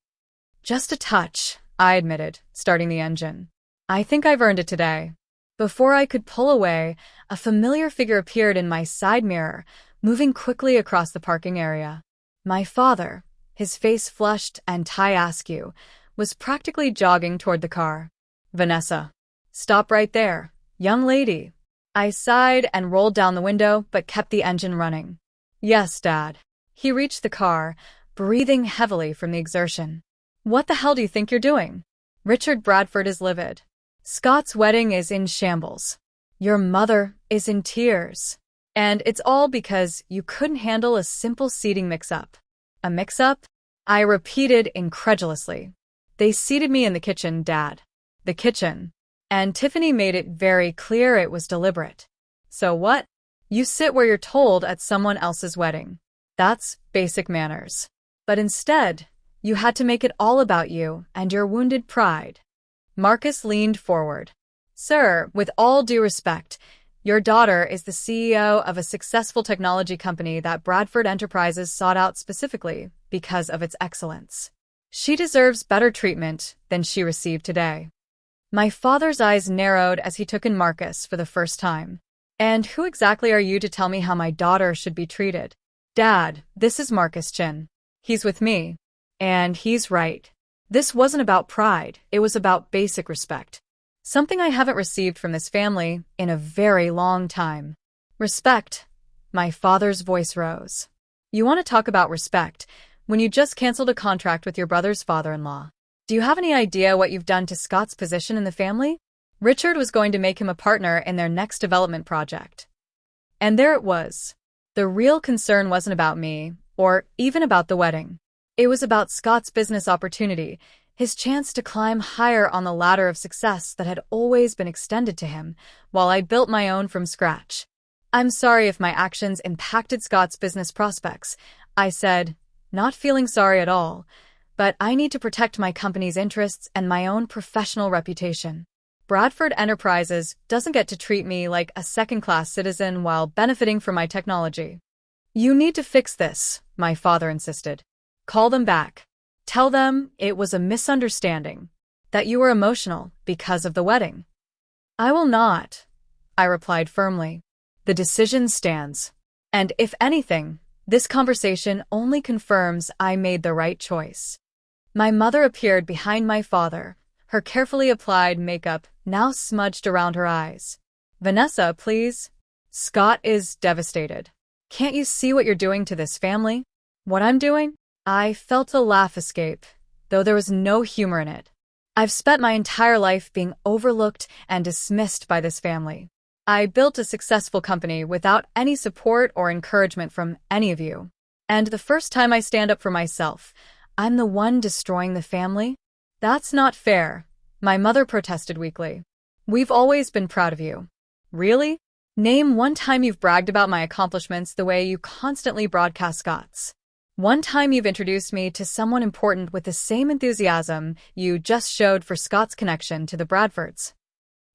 A: Just a touch, I admitted, starting the engine. I think I've earned it today. Before I could pull away, a familiar figure appeared in my side mirror, moving quickly across the parking area. My father, his face flushed and tie askew, was practically jogging toward the car. Vanessa. Stop right there, young lady. I sighed and rolled down the window but kept the engine running. Yes, Dad. He reached the car, breathing heavily from the exertion. What the hell do you think you're doing? Richard Bradford is livid. Scott's wedding is in shambles. Your mother is in tears. And it's all because you couldn't handle a simple seating mix-up. A mix-up? I repeated incredulously. They seated me in the kitchen, Dad. The kitchen. And Tiffany made it very clear it was deliberate. So what? You sit where you're told at someone else's wedding. That's basic manners. But instead, you had to make it all about you and your wounded pride. Marcus leaned forward. Sir, with all due respect, your daughter is the CEO of a successful technology company that Bradford Enterprises sought out specifically because of its excellence. She deserves better treatment than she received today. My father's eyes narrowed as he took in Marcus for the first time. And who exactly are you to tell me how my daughter should be treated? Dad, this is Marcus Chin. He's with me. And he's right. This wasn't about pride, it was about basic respect. Something I haven't received from this family in a very long time. Respect. My father's voice rose. You want to talk about respect when you just canceled a contract with your brother's father-in-law? Do you have any idea what you've done to Scott's position in the family? Richard was going to make him a partner in their next development project. And there it was. The real concern wasn't about me, or even about the wedding. It was about Scott's business opportunity, his chance to climb higher on the ladder of success that had always been extended to him, while I built my own from scratch. I'm sorry if my actions impacted Scott's business prospects, I said, not feeling sorry at all, but I need to protect my company's interests and my own professional reputation. Bradford Enterprises doesn't get to treat me like a second-class citizen while benefiting from my technology. You need to fix this, my father insisted. Call them back. Tell them it was a misunderstanding, that you were emotional because of the wedding. I will not, I replied firmly. The decision stands. And if anything, this conversation only confirms I made the right choice. My mother appeared behind my father, her carefully applied makeup now smudged around her eyes. Vanessa, please. Scott is devastated. Can't you see what you're doing to this family? What I'm doing? I felt a laugh escape, though there was no humor in it. I've spent my entire life being overlooked and dismissed by this family. I built a successful company without any support or encouragement from any of you. And the first time I stand up for myself, I'm the one destroying the family? That's not fair, my mother protested weakly. We've always been proud of you. Really? Name one time you've bragged about my accomplishments the way you constantly broadcast Scott's. One time you've introduced me to someone important with the same enthusiasm you just showed for Scott's connection to the Bradfords.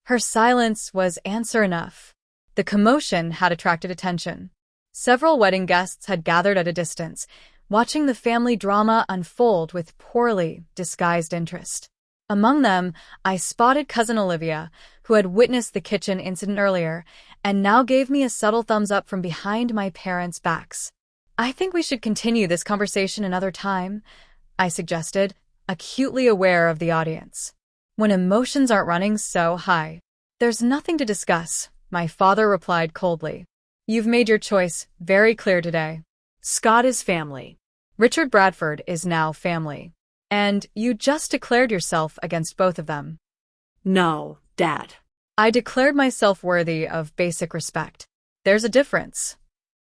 A: Her silence was answer enough. The commotion had attracted attention. Several wedding guests had gathered at a distance, watching the family drama unfold with poorly disguised interest. Among them, I spotted Cousin Olivia, who had witnessed the kitchen incident earlier, and now gave me a subtle thumbs up from behind my parents' backs. I think we should continue this conversation another time, I suggested, acutely aware of the audience. When emotions aren't running so high, there's nothing to discuss, my father replied coldly. You've made your choice very clear today.
B: Scott is family.
A: Richard Bradford is now family. And you just declared yourself against both of them.
B: No, Dad.
A: I declared myself worthy of basic respect. There's a difference.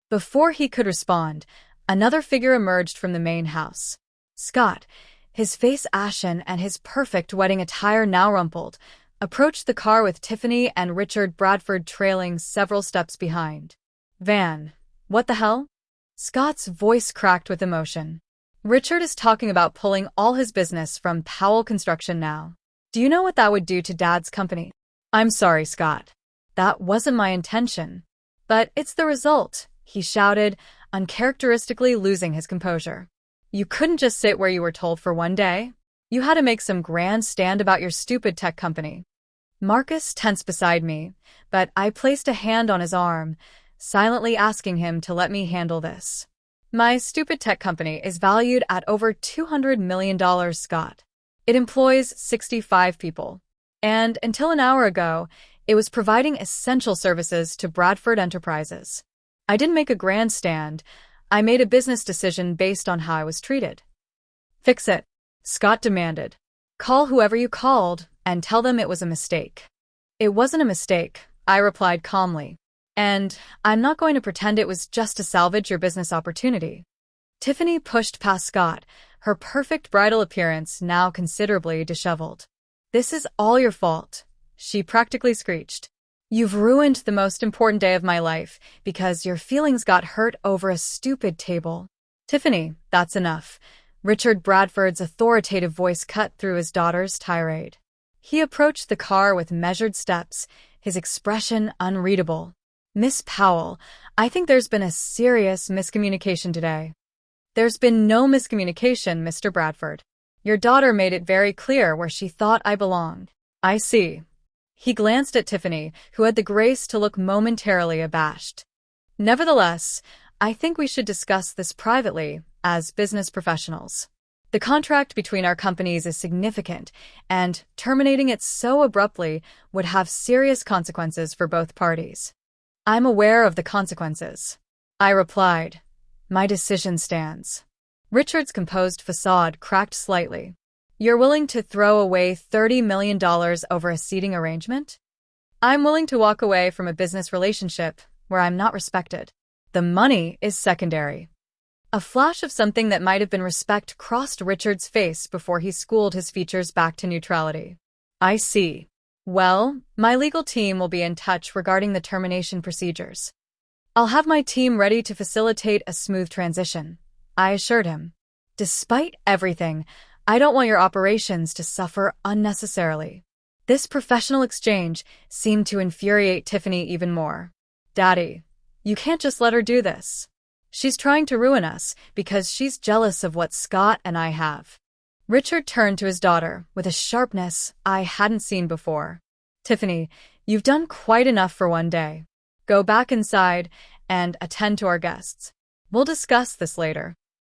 A: Before he could respond, another figure emerged from the main house. Scott, his face ashen and his perfect wedding attire now rumpled, approached the car with Tiffany and Richard Bradford trailing several steps behind. Van, what the hell? Scott's voice cracked with emotion. Richard is talking about pulling all his business from Powell Construction now. Do you know what that would do to Dad's company? I'm sorry, Scott. That wasn't my intention. But it's the result, he shouted, uncharacteristically losing his composure. You couldn't just sit where you were told for one day. You had to make some grand stand about your stupid tech company. Marcus tensed beside me, but I placed a hand on his arm, silently asking him to let me handle this. My stupid tech company is valued at over $200 million, Scott. It employs 65 people. And until an hour ago, it was providing essential services to Bradford Enterprises. I didn't make a grandstand. I made a business decision based on how I was treated. Fix it, Scott demanded. Call whoever you called and tell them it was a mistake. It wasn't a mistake, I replied calmly. And I'm not going to pretend it was just to salvage your business opportunity. Tiffany pushed past Scott, her perfect bridal appearance now considerably disheveled. This is all your fault, she practically screeched. You've ruined the most important day of my life because your feelings got hurt over a stupid table. Tiffany, that's enough. Richard Bradford's authoritative voice cut through his daughter's tirade. He approached the car with measured steps, his expression unreadable. Miss Powell, I think there's been a serious miscommunication today. There's been no miscommunication, Mr. Bradford. Your daughter made it very clear where she thought I belonged. I see. He glanced at Tiffany, who had the grace to look momentarily abashed. Nevertheless, I think we should discuss this privately, as business professionals. The contract between our companies is significant, and terminating it so abruptly would have serious consequences for both parties. I'm aware of the consequences, I replied. My decision stands. Richard's composed facade cracked slightly. You're willing to throw away $30 million over a seating arrangement? I'm willing to walk away from a business relationship where I'm not respected. The money is secondary. A flash of something that might have been respect crossed Richard's face before he schooled his features back to neutrality. I see. Well, my legal team will be in touch regarding the termination procedures. I'll have my team ready to facilitate a smooth transition, I assured him. Despite everything, I don't want your operations to suffer unnecessarily. This professional exchange seemed to infuriate Tiffany even more. Daddy, you can't just let her do this. She's trying to ruin us because she's jealous of what Scott and I have. Richard turned to his daughter with a sharpness I hadn't seen before. Tiffany, you've done quite enough for one day. Go back inside and attend to our guests. We'll discuss this later.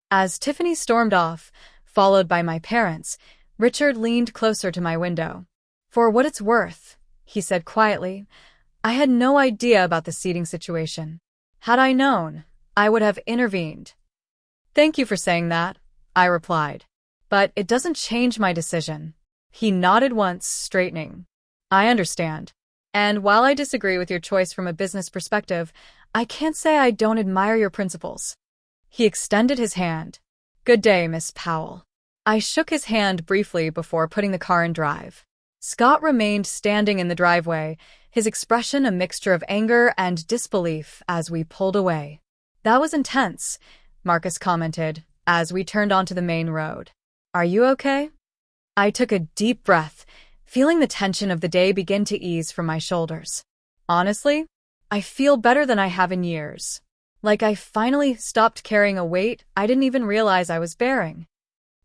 A: As Tiffany stormed off, followed by my parents, Richard leaned closer to my window. For what it's worth, he said quietly, I had no idea about the seating situation. Had I known, I would have intervened. Thank you for saying that, I replied. But it doesn't change my decision. He nodded once, straightening. I understand. And while I disagree with your choice from a business perspective, I can't say I don't admire your principles. He extended his hand. Good day, Miss Powell. I shook his hand briefly before putting the car in drive. Scott remained standing in the driveway, his expression a mixture of anger and disbelief as we pulled away. That was intense, Marcus commented, as we turned onto the main road. Are you okay? I took a deep breath, feeling the tension of the day begin to ease from my shoulders. Honestly, I feel better than I have in years. Like I finally stopped carrying a weight I didn't even realize I was bearing.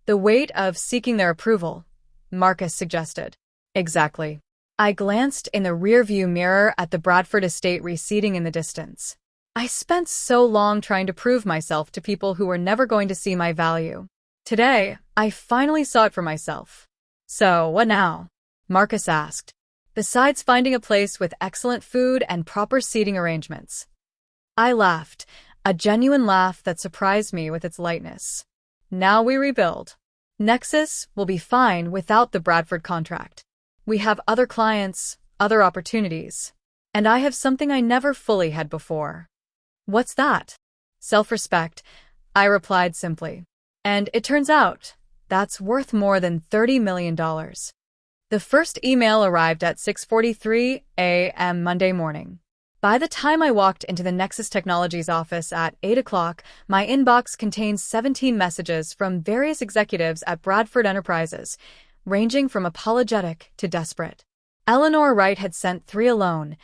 A: The weight of seeking their approval, Marcus suggested. Exactly. I glanced in the rearview mirror at the Bradford estate receding in the distance. I spent so long trying to prove myself to people who were never going to see my value. Today, I finally saw it for myself. So, what now? Marcus asked. Besides finding a place with excellent food and proper seating arrangements. I laughed, a genuine laugh that surprised me with its lightness. Now we rebuild. Nexus will be fine without the Bradford contract. We have other clients, other opportunities. And I have something I never fully had before. What's that? Self-respect, I replied simply. And it turns out, that's worth more than $30 million. The first email arrived at 6:43 a.m. Monday morning. By the time I walked into the Nexus Technologies office at 8 o'clock, my inbox contained 17 messages from various executives at Bradford Enterprises, ranging from apologetic to desperate. Eleanor Wright had sent 3 alone,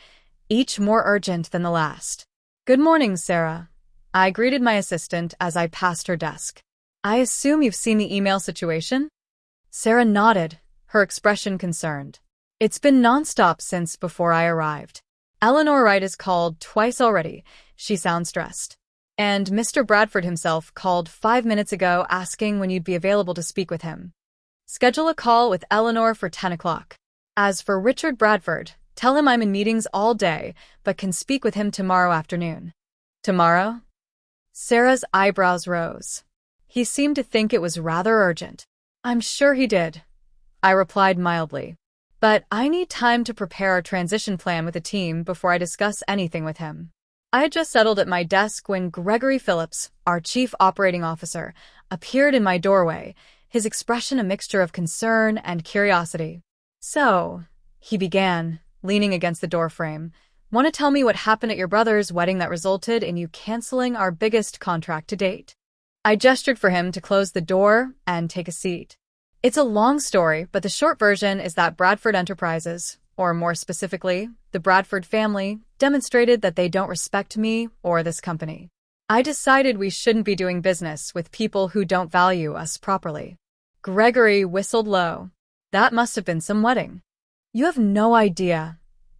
A: each more urgent than the last. "Good morning, Sarah." I greeted my assistant as I passed her desk. "I assume you've seen the email situation?" Sarah nodded, her expression concerned. "It's been nonstop since before I arrived. Eleanor Wright has called twice already," she sounds stressed. "And Mr. Bradford himself called 5 minutes ago asking when you'd be available to speak with him. Schedule a call with Eleanor for 10 o'clock. As for Richard Bradford, tell him I'm in meetings all day, but can speak with him tomorrow afternoon." "Tomorrow?" Sarah's eyebrows rose. He seemed to think it was rather urgent. "I'm sure he did," I replied mildly. "But I need time to prepare a transition plan with the team before I discuss anything with him." I had just settled at my desk when Gregory Phillips, our chief operating officer, appeared in my doorway, his expression a mixture of concern and curiosity. "So," he began, leaning against the doorframe, "want to tell me what happened at your brother's wedding that resulted in you canceling our biggest contract to date?" I gestured for him to close the door and take a seat. "It's a long story, but the short version is that Bradford Enterprises, or more specifically, the Bradford family, demonstrated that they don't respect me or this company. I decided we shouldn't be doing business with people who don't value us properly." Gregory whistled low. "That must have been some wedding." "You have no idea,"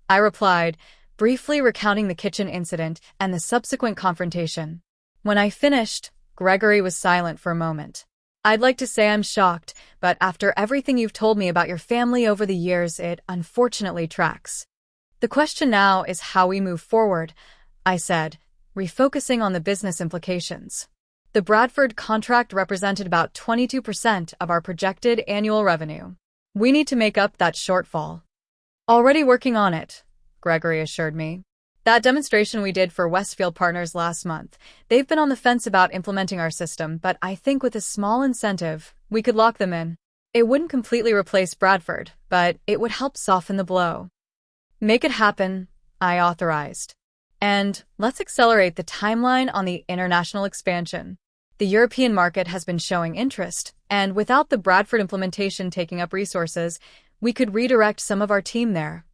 A: I replied, briefly recounting the kitchen incident and the subsequent confrontation. When I finished, Gregory was silent for a moment. "I'd like to say I'm shocked, but after everything you've told me about your family over the years, it unfortunately tracks. The question now is how we move forward," I said, refocusing on the business implications. The Bradford contract represented about 22% of our projected annual revenue. We need to make up that shortfall. "Already working on it," Gregory assured me. "That demonstration we did for Westfield Partners last month, they've been on the fence about implementing our system, but I think with a small incentive, we could lock them in. It wouldn't completely replace Bradford, but it would help soften the blow." "Make it happen," I authorized. "And let's accelerate the timeline on the international expansion. The European market has been showing interest, and without the Bradford implementation taking up resources, we could redirect some of our team there."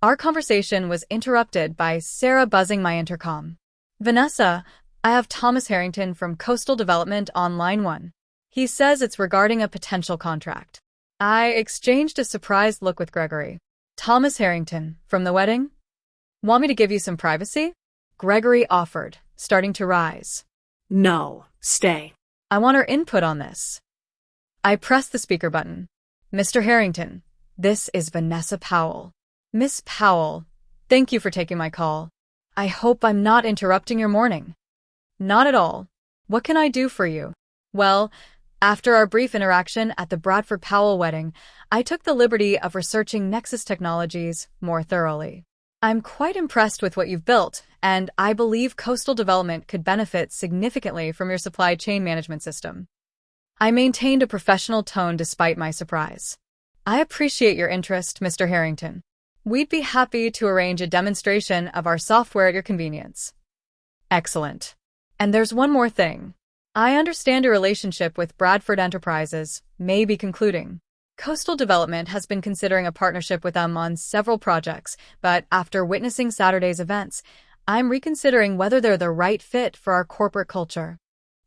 A: Our conversation was interrupted by Sarah buzzing my intercom. "Vanessa, I have Thomas Harrington from Coastal Development on line 1. He says it's regarding a potential contract." I exchanged a surprised look with Gregory. "Thomas Harrington, from the wedding? Want me to give you some privacy?" Gregory offered, starting to rise.
B: No, stay.
A: "I want her input on this." I pressed the speaker button. "Mr. Harrington, this is Vanessa Powell." "Miss Powell, thank you for taking my call. I hope I'm not interrupting your morning." "Not at all. What can I do for you?" "Well, after our brief interaction at the Bradford Powell wedding, I took the liberty of researching Nexus Technologies more thoroughly. I'm quite impressed with what you've built, and I believe Coastal Development could benefit significantly from your supply chain management system." I maintained a professional tone despite my surprise. "I appreciate your interest, Mr. Harrington. We'd be happy to arrange a demonstration of our software at your convenience." "Excellent. And there's one more thing. I understand your relationship with Bradford Enterprises may be concluding. Coastal Development has been considering a partnership with them on several projects, but after witnessing Saturday's events, I'm reconsidering whether they're the right fit for our corporate culture."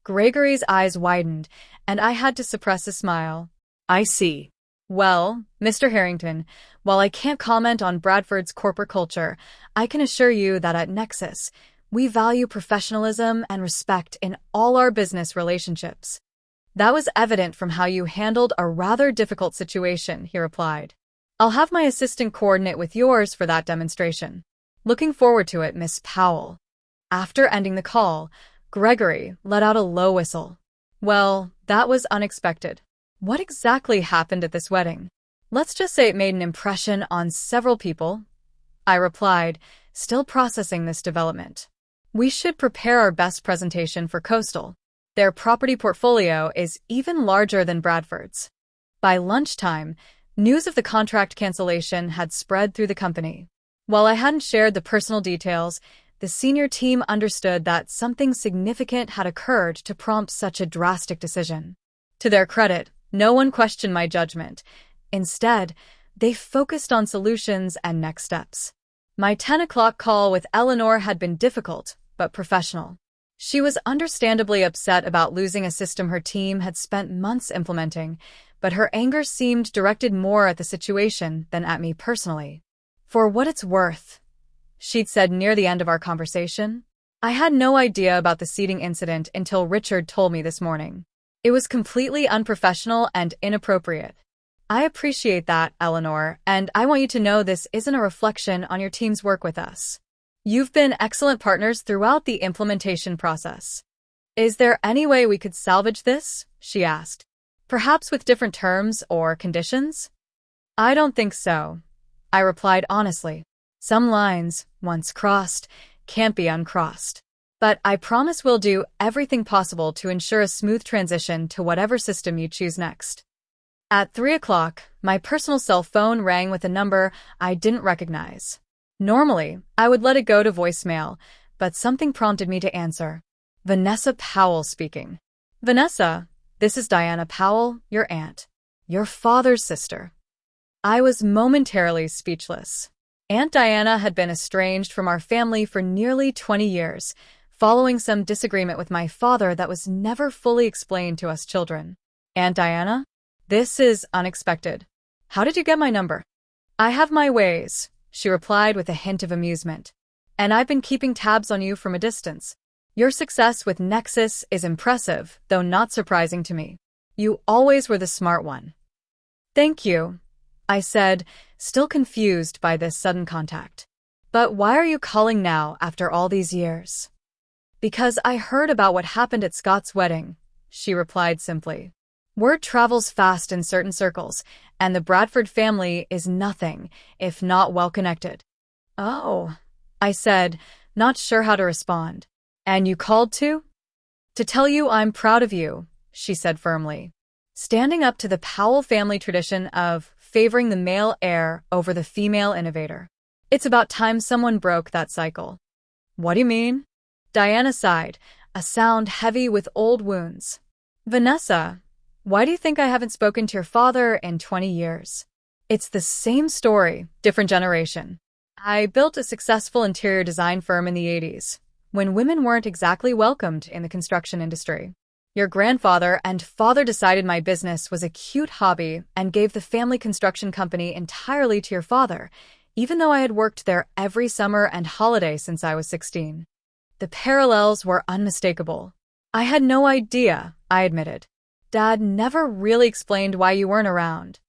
A: Gregory's eyes widened, and I had to suppress a smile.
B: I see.
A: "Well, Mr. Harrington, while I can't comment on Bradford's corporate culture, I can assure you that at Nexus, we value professionalism and respect in all our business relationships." "That was evident from how you handled a rather difficult situation," he replied. "I'll have my assistant coordinate with yours for that demonstration. Looking forward to it, Miss Powell." After ending the call, Gregory let out a low whistle. "Well, that was unexpected. What exactly happened at this wedding?" "Let's just say it made an impression on several people," I replied, still processing this development. "We should prepare our best presentation for Coastal. Their property portfolio is even larger than Bradford's." By lunchtime, news of the contract cancellation had spread through the company. While I hadn't shared the personal details, the senior team understood that something significant had occurred to prompt such a drastic decision. To their credit, no one questioned my judgment, Instead, they focused on solutions and next steps. My 10 o'clock call with Eleanor had been difficult, but professional. She was understandably upset about losing a system her team had spent months implementing, but her anger seemed directed more at the situation than at me personally. "For what it's worth," she'd said near the end of our conversation, "I had no idea about the seating incident until Richard told me this morning. It was completely unprofessional and inappropriate. I appreciate that, Eleanor, and I want you to know this isn't a reflection on your team's work with us. You've been excellent partners throughout the implementation process. Is there any way we could salvage this?" she asked. "Perhaps with different terms or conditions?" "I don't think so," I replied honestly. "Some lines, once crossed, can't be uncrossed. But I promise we'll do everything possible to ensure a smooth transition to whatever system you choose next." At 3 o'clock, my personal cell phone rang with a number I didn't recognize. Normally, I would let it go to voicemail, but something prompted me to answer. Vanessa Powell speaking. "Vanessa, this is Diana Powell, your aunt. Your father's sister." I was momentarily speechless. Aunt Diana had been estranged from our family for nearly 20 years, following some disagreement with my father that was never fully explained to us children. "Aunt Diana? This is unexpected. How did you get my number?" "I have my ways," she replied with a hint of amusement. "And I've been keeping tabs on you from a distance. Your success with Nexus is impressive, though not surprising to me. You always were the smart one." "Thank you," I said, still confused by this sudden contact. "But why are you calling now after all these years?" "Because I heard about what happened at Scott's wedding," she replied simply. "Word travels fast in certain circles, and the Bradford family is nothing if not well-connected." "Oh," I said, not sure how to respond. "And you called to?" "To tell you I'm proud of you," she said firmly. "Standing up to the Powell family tradition of favoring the male heir over the female innovator. It's about time someone broke that cycle." "What do you mean?" Diana sighed, a sound heavy with old wounds. "Vanessa, why do you think I haven't spoken to your father in 20 years? It's the same story, different generation. I built a successful interior design firm in the 80s, when women weren't exactly welcomed in the construction industry. Your grandfather and father decided my business was a cute hobby and gave the family construction company entirely to your father, even though I had worked there every summer and holiday since I was 16. The parallels were unmistakable. I had no idea, I admitted. Dad never really explained why you weren't around."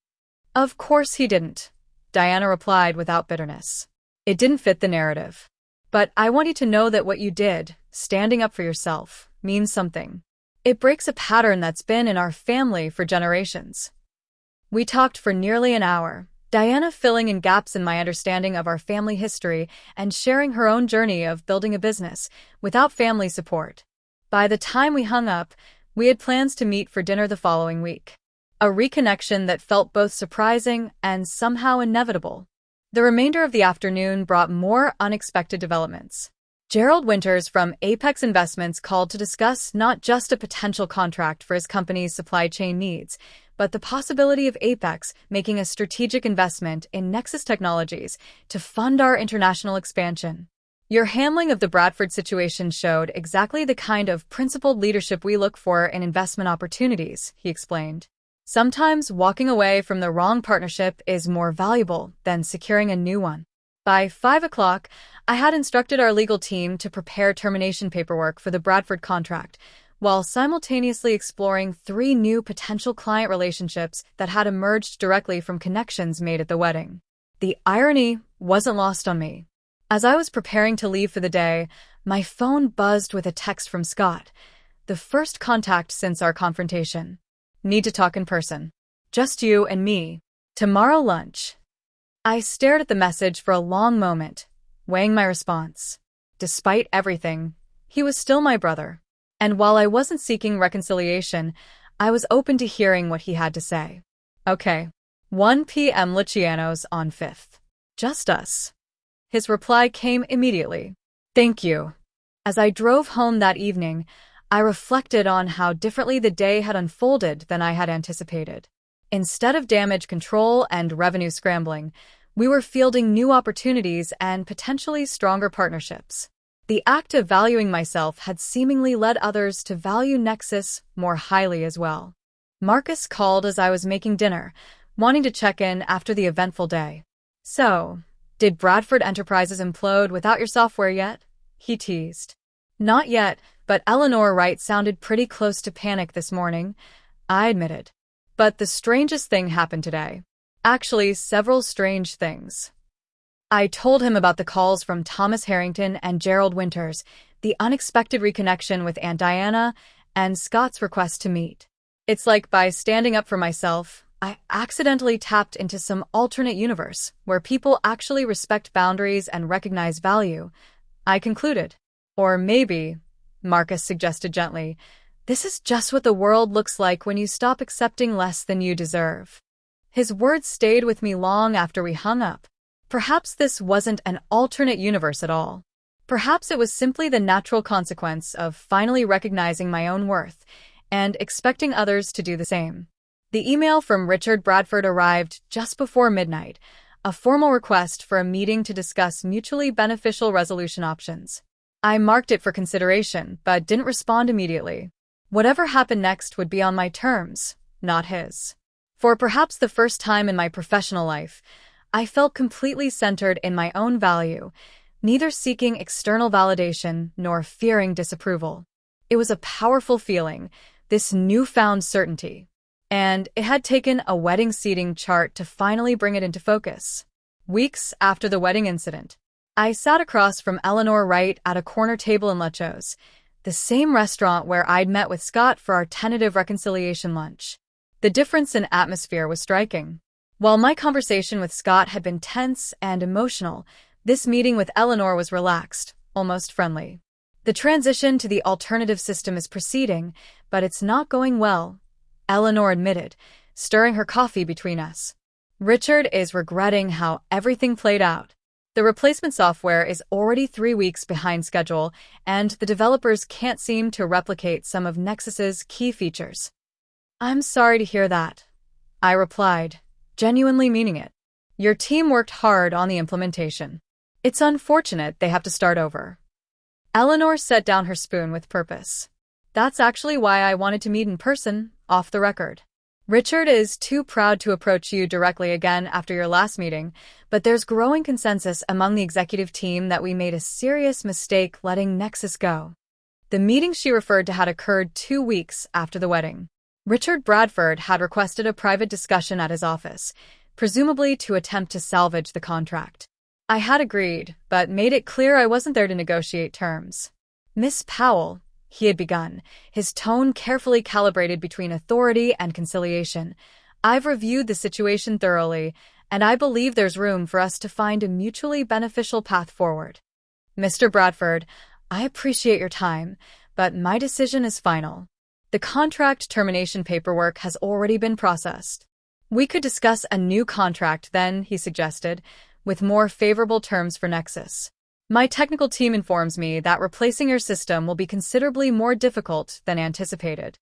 A: "Of course he didn't," Diana replied without bitterness. "It didn't fit the narrative. But I want you to know that what you did, standing up for yourself, means something. It breaks a pattern that's been in our family for generations." We talked for nearly an hour, Diana filling in gaps in my understanding of our family history and sharing her own journey of building a business without family support. By the time we hung up, we had plans to meet for dinner the following week. A reconnection that felt both surprising and somehow inevitable. The remainder of the afternoon brought more unexpected developments. Gerald Winters from Apex Investments called to discuss not just a potential contract for his company's supply chain needs, but the possibility of Apex making a strategic investment in Nexus Technologies to fund our international expansion. "Your handling of the Bradford situation showed exactly the kind of principled leadership we look for in investment opportunities," he explained. "Sometimes walking away from the wrong partnership is more valuable than securing a new one." By 5 o'clock, I had instructed our legal team to prepare termination paperwork for the Bradford contract, while simultaneously exploring 3 new potential client relationships that had emerged directly from connections made at the wedding. The irony wasn't lost on me. As I was preparing to leave for the day, my phone buzzed with a text from Scott, the first contact since our confrontation. "Need to talk in person. Just you and me. Tomorrow lunch." I stared at the message for a long moment, weighing my response. Despite everything, he was still my brother. And while I wasn't seeking reconciliation, I was open to hearing what he had to say. "Okay. 1 p.m. Luciano's on 5th. Just us." His reply came immediately. "Thank you." As I drove home that evening, I reflected on how differently the day had unfolded than I had anticipated. Instead of damage control and revenue scrambling, we were fielding new opportunities and potentially stronger partnerships. The act of valuing myself had seemingly led others to value Nexus more highly as well. Marcus called as I was making dinner, wanting to check in after the eventful day. "So, did Bradford Enterprises implode without your software yet?" he teased. "Not yet, but Eleanor Wright sounded pretty close to panic this morning," I admitted. But the strangest thing happened today. Actually, several strange things. I told him about the calls from Thomas Harrington and Gerald Winters, the unexpected reconnection with Aunt Diana, and Scott's request to meet. It's like by standing up for myself, I accidentally tapped into some alternate universe where people actually respect boundaries and recognize value, I concluded. Or maybe, Marcus suggested gently, this is just what the world looks like when you stop accepting less than you deserve. His words stayed with me long after we hung up. Perhaps this wasn't an alternate universe at all. Perhaps it was simply the natural consequence of finally recognizing my own worth and expecting others to do the same. The email from Richard Bradford arrived just before midnight, a formal request for a meeting to discuss mutually beneficial resolution options. I marked it for consideration, but didn't respond immediately. Whatever happened next would be on my terms, not his. For perhaps the first time in my professional life, I felt completely centered in my own value, neither seeking external validation nor fearing disapproval. It was a powerful feeling, this newfound certainty. And it had taken a wedding seating chart to finally bring it into focus. Weeks after the wedding incident, I sat across from Eleanor Wright at a corner table in Lechos, the same restaurant where I'd met with Scott for our tentative reconciliation lunch. The difference in atmosphere was striking. While my conversation with Scott had been tense and emotional, this meeting with Eleanor was relaxed, almost friendly. The transition to the alternative system is proceeding, but it's not going well, Eleanor admitted, stirring her coffee between us. Richard is regretting how everything played out. The replacement software is already 3 weeks behind schedule, and the developers can't seem to replicate some of Nexus's key features. "I'm sorry to hear that," I replied, genuinely meaning it. "Your team worked hard on the implementation. It's unfortunate they have to start over." Eleanor set down her spoon with purpose. "That's actually why I wanted to meet in person, off the record. Richard is too proud to approach you directly again after your last meeting, but there's growing consensus among the executive team that we made a serious mistake letting Nexus go." The meeting she referred to had occurred 2 weeks after the wedding. Richard Bradford had requested a private discussion at his office, presumably to attempt to salvage the contract. I had agreed, but made it clear I wasn't there to negotiate terms. "Miss Powell," he had begun, his tone carefully calibrated between authority and conciliation, "I've reviewed the situation thoroughly, and I believe there's room for us to find a mutually beneficial path forward. Mr. Bradford, I appreciate your time, but my decision is final. The contract termination paperwork has already been processed. We could discuss a new contract then," he suggested, "with more favorable terms for Nexus. My technical team informs me that replacing your system will be considerably more difficult than anticipated."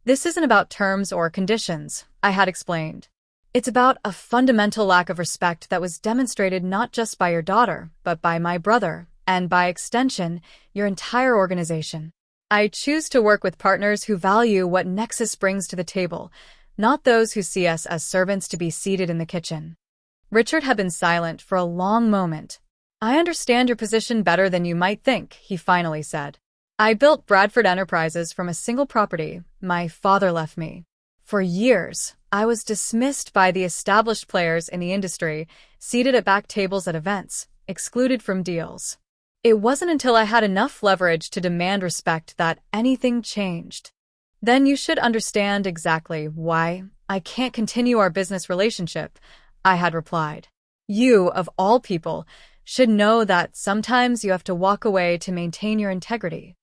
A: "This isn't about terms or conditions," I had explained. "It's about a fundamental lack of respect that was demonstrated not just by your daughter, but by my brother, and by extension, your entire organization. I choose to work with partners who value what Nexus brings to the table, not those who see us as servants to be seated in the kitchen." Richard had been silent for a long moment. "I understand your position better than you might think," he finally said. "I built Bradford Enterprises from a single property my father left me. For years, I was dismissed by the established players in the industry, seated at back tables at events, excluded from deals. It wasn't until I had enough leverage to demand respect that anything changed. Then you should understand exactly why I can't continue our business relationship," I had replied. "You, of all people, should know that sometimes you have to walk away to maintain your integrity."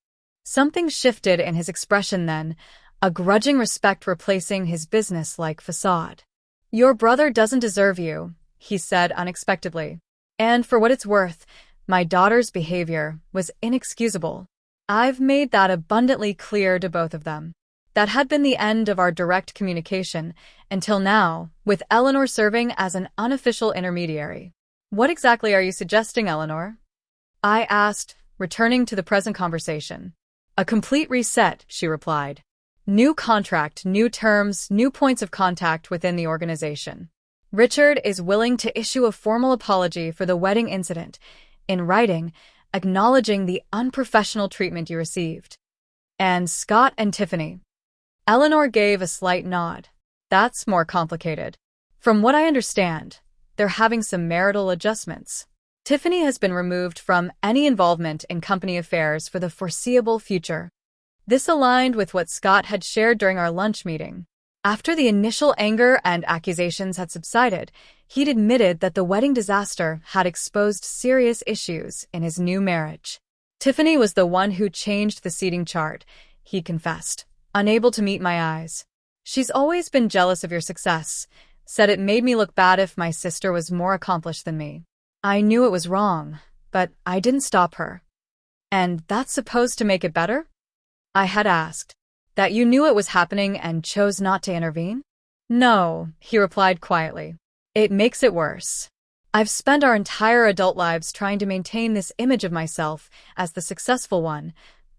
A: Something shifted in his expression then, a grudging respect replacing his business-like facade. "Your brother doesn't deserve you," he said unexpectedly. "And for what it's worth, my daughter's behavior was inexcusable. I've made that abundantly clear to both of them." That had been the end of our direct communication, until now, with Eleanor serving as an unofficial intermediary. What exactly are you suggesting, Eleanor? I asked, returning to the present conversation. A complete reset, she replied. New contract, new terms, new points of contact within the organization. Richard is willing to issue a formal apology for the wedding incident, in writing, acknowledging the unprofessional treatment you received. And Scott and Tiffany. Eleanor gave a slight nod. That's more complicated. From what I understand, they're having some marital adjustments. Tiffany has been removed from any involvement in company affairs for the foreseeable future. This aligned with what Scott had shared during our lunch meeting. After the initial anger and accusations had subsided, he'd admitted that the wedding disaster had exposed serious issues in his new marriage. Tiffany was the one who changed the seating chart, he confessed, unable to meet my eyes. She's always been jealous of your success, said it made me look bad if my sister was more accomplished than me. I knew it was wrong, but I didn't stop her. And that's supposed to make it better? I had asked. That you knew it was happening and chose not to intervene? No, he replied quietly. It makes it worse. I've spent our entire adult lives trying to maintain this image of myself as the successful one,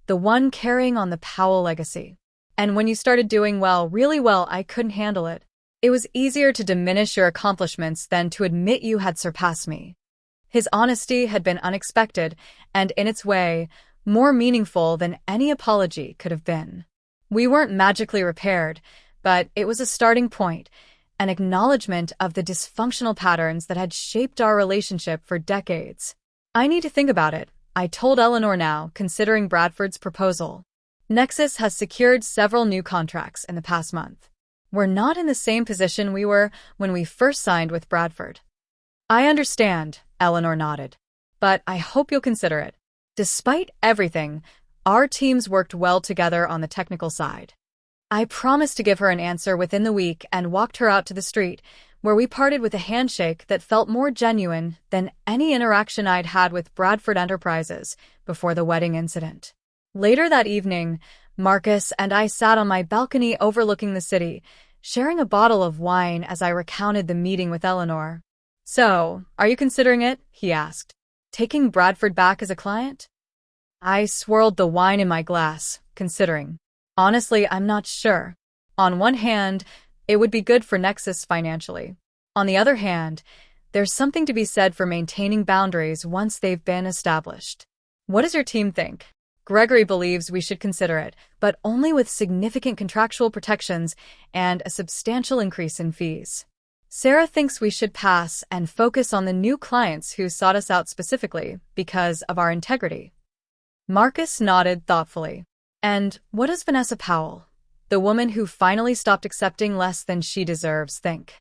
A: the one carrying on the Powell legacy. And when you started doing well, really well, I couldn't handle it. It was easier to diminish your accomplishments than to admit you had surpassed me. His honesty had been unexpected and, in its way, more meaningful than any apology could have been. We weren't magically repaired, but it was a starting point, an acknowledgement of the dysfunctional patterns that had shaped our relationship for decades. I need to think about it, I told Eleanor now, considering Bradford's proposal. Nexus has secured several new contracts in the past month. We're not in the same position we were when we first signed with Bradford. I understand, Eleanor nodded, but I hope you'll consider it. Despite everything, our teams worked well together on the technical side. I promised to give her an answer within the week and walked her out to the street, where we parted with a handshake that felt more genuine than any interaction I'd had with Bradford Enterprises before the wedding incident. Later that evening, Marcus and I sat on my balcony overlooking the city, sharing a bottle of wine as I recounted the meeting with Eleanor. So, are you considering it? He asked. Taking Bradford back as a client? I swirled the wine in my glass, considering. Honestly, I'm not sure. On one hand, it would be good for Nexus financially. On the other hand, there's something to be said for maintaining boundaries once they've been established. What does your team think? Gregory believes we should consider it, but only with significant contractual protections and a substantial increase in fees. Sarah thinks we should pass and focus on the new clients who sought us out specifically because of our integrity. Marcus nodded thoughtfully. And what does Vanessa Powell, the woman who finally stopped accepting less than she deserves, think?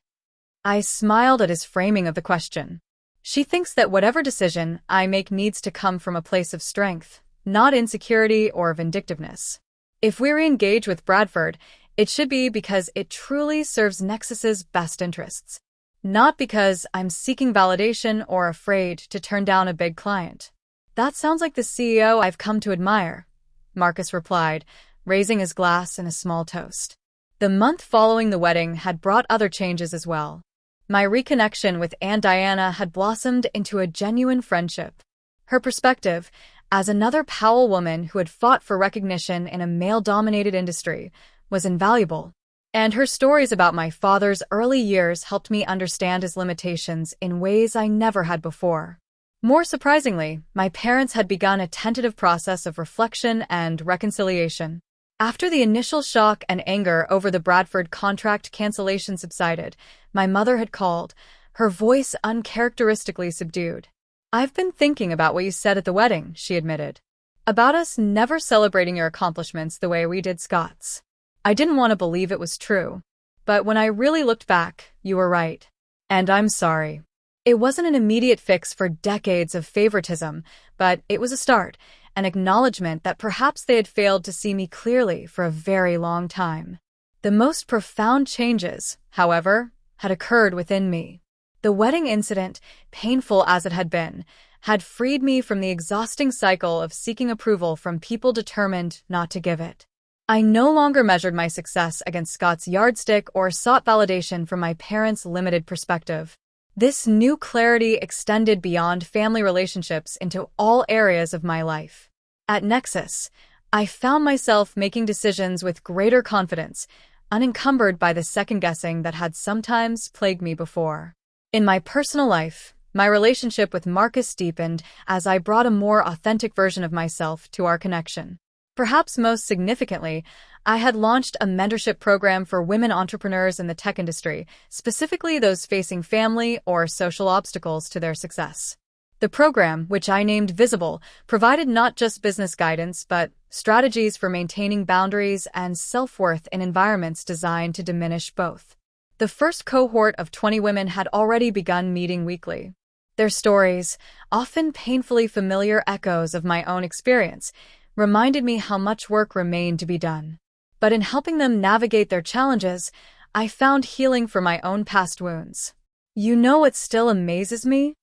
A: I smiled at his framing of the question. She thinks that whatever decision I make needs to come from a place of strength, not insecurity or vindictiveness. If we re-engage with Bradford, it should be because it truly serves Nexus's best interests, not because I'm seeking validation or afraid to turn down a big client. That sounds like the CEO I've come to admire, Marcus replied, raising his glass in a small toast. The month following the wedding had brought other changes as well. My reconnection with Aunt Diana had blossomed into a genuine friendship. Her perspective, as another Powell woman who had fought for recognition in a male-dominated industry, was invaluable. And her stories about my father's early years helped me understand his limitations in ways I never had before. More surprisingly, my parents had begun a tentative process of reflection and reconciliation. After the initial shock and anger over the Bradford contract cancellation subsided, my mother had called, her voice uncharacteristically subdued. I've been thinking about what you said at the wedding, she admitted. About us never celebrating your accomplishments the way we did Scott's. I didn't want to believe it was true. But when I really looked back, you were right. And I'm sorry. It wasn't an immediate fix for decades of favoritism, but it was a start, an acknowledgement that perhaps they had failed to see me clearly for a very long time. The most profound changes, however, had occurred within me. The wedding incident, painful as it had been, had freed me from the exhausting cycle of seeking approval from people determined not to give it. I no longer measured my success against Scott's yardstick or sought validation from my parents' limited perspective. This new clarity extended beyond family relationships into all areas of my life. At Nexus, I found myself making decisions with greater confidence, unencumbered by the second-guessing that had sometimes plagued me before. In my personal life, my relationship with Marcus deepened as I brought a more authentic version of myself to our connection. Perhaps most significantly, I had launched a mentorship program for women entrepreneurs in the tech industry, specifically those facing family or social obstacles to their success. The program, which I named Visible, provided not just business guidance, but strategies for maintaining boundaries and self-worth in environments designed to diminish both. The first cohort of 20 women had already begun meeting weekly. Their stories, often painfully familiar echoes of my own experience, reminded me how much work remained to be done. But in helping them navigate their challenges, I found healing for my own past wounds. You know what still amazes me?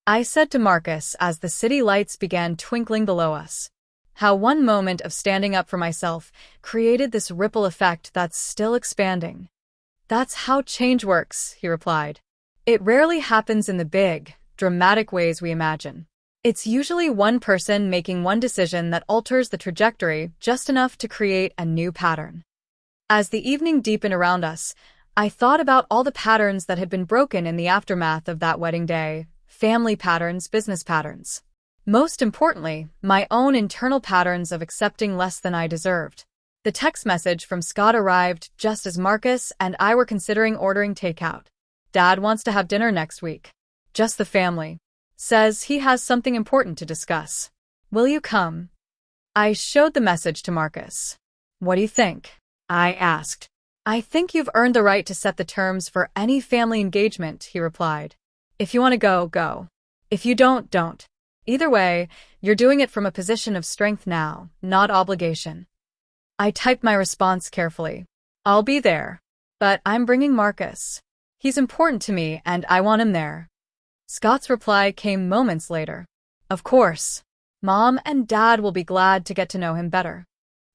A: I said to Marcus as the city lights began twinkling below us. How one moment of standing up for myself created this ripple effect that's still expanding. That's how change works, he replied. It rarely happens in the big, dramatic ways we imagine. It's usually one person making one decision that alters the trajectory just enough to create a new pattern. As the evening deepened around us, I thought about all the patterns that had been broken in the aftermath of that wedding day. Family patterns, business patterns. Most importantly, my own internal patterns of accepting less than I deserved. The text message from Scott arrived just as Marcus and I were considering ordering takeout. Dad wants to have dinner next week. Just the family. Says he has something important to discuss. Will you come? I showed the message to Marcus. What do you think? I asked. I think you've earned the right to set the terms for any family engagement, he replied. If you want to go, go. If you don't, don't. Either way, you're doing it from a position of strength now, not obligation. I typed my response carefully. I'll be there. But I'm bringing Marcus. He's important to me and I want him there. Scott's reply came moments later. Of course. Mom and Dad will be glad to get to know him better.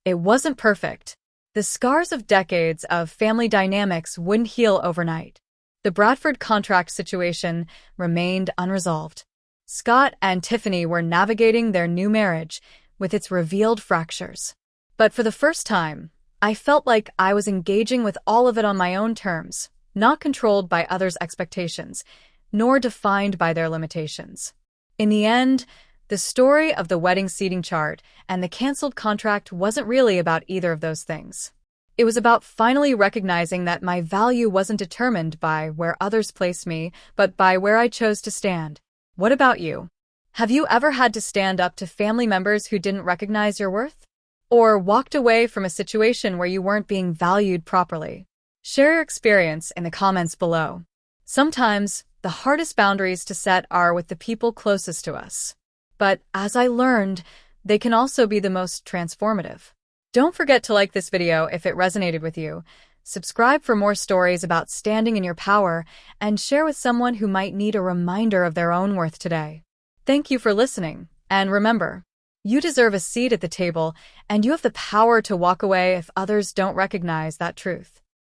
A: It wasn't perfect. The scars of decades of family dynamics wouldn't heal overnight. The Bradford contract situation remained unresolved. Scott and Tiffany were navigating their new marriage with its revealed fractures. But for the first time, I felt like I was engaging with all of it on my own terms, not controlled by others' expectations, nor defined by their limitations. In the end, the story of the wedding seating chart and the canceled contract wasn't really about either of those things. It was about finally recognizing that my value wasn't determined by where others placed me, but by where I chose to stand. What about you? Have you ever had to stand up to family members who didn't recognize your worth? Or walked away from a situation where you weren't being valued properly? Share your experience in the comments below. Sometimes, the hardest boundaries to set are with the people closest to us. But as I learned, they can also be the most transformative. Don't forget to like this video if it resonated with you, subscribe for more stories about standing in your power, and share with someone who might need a reminder of their own worth today. Thank you for listening, and remember, you deserve a seat at the table, and you have the power to walk away if others don't recognize that truth.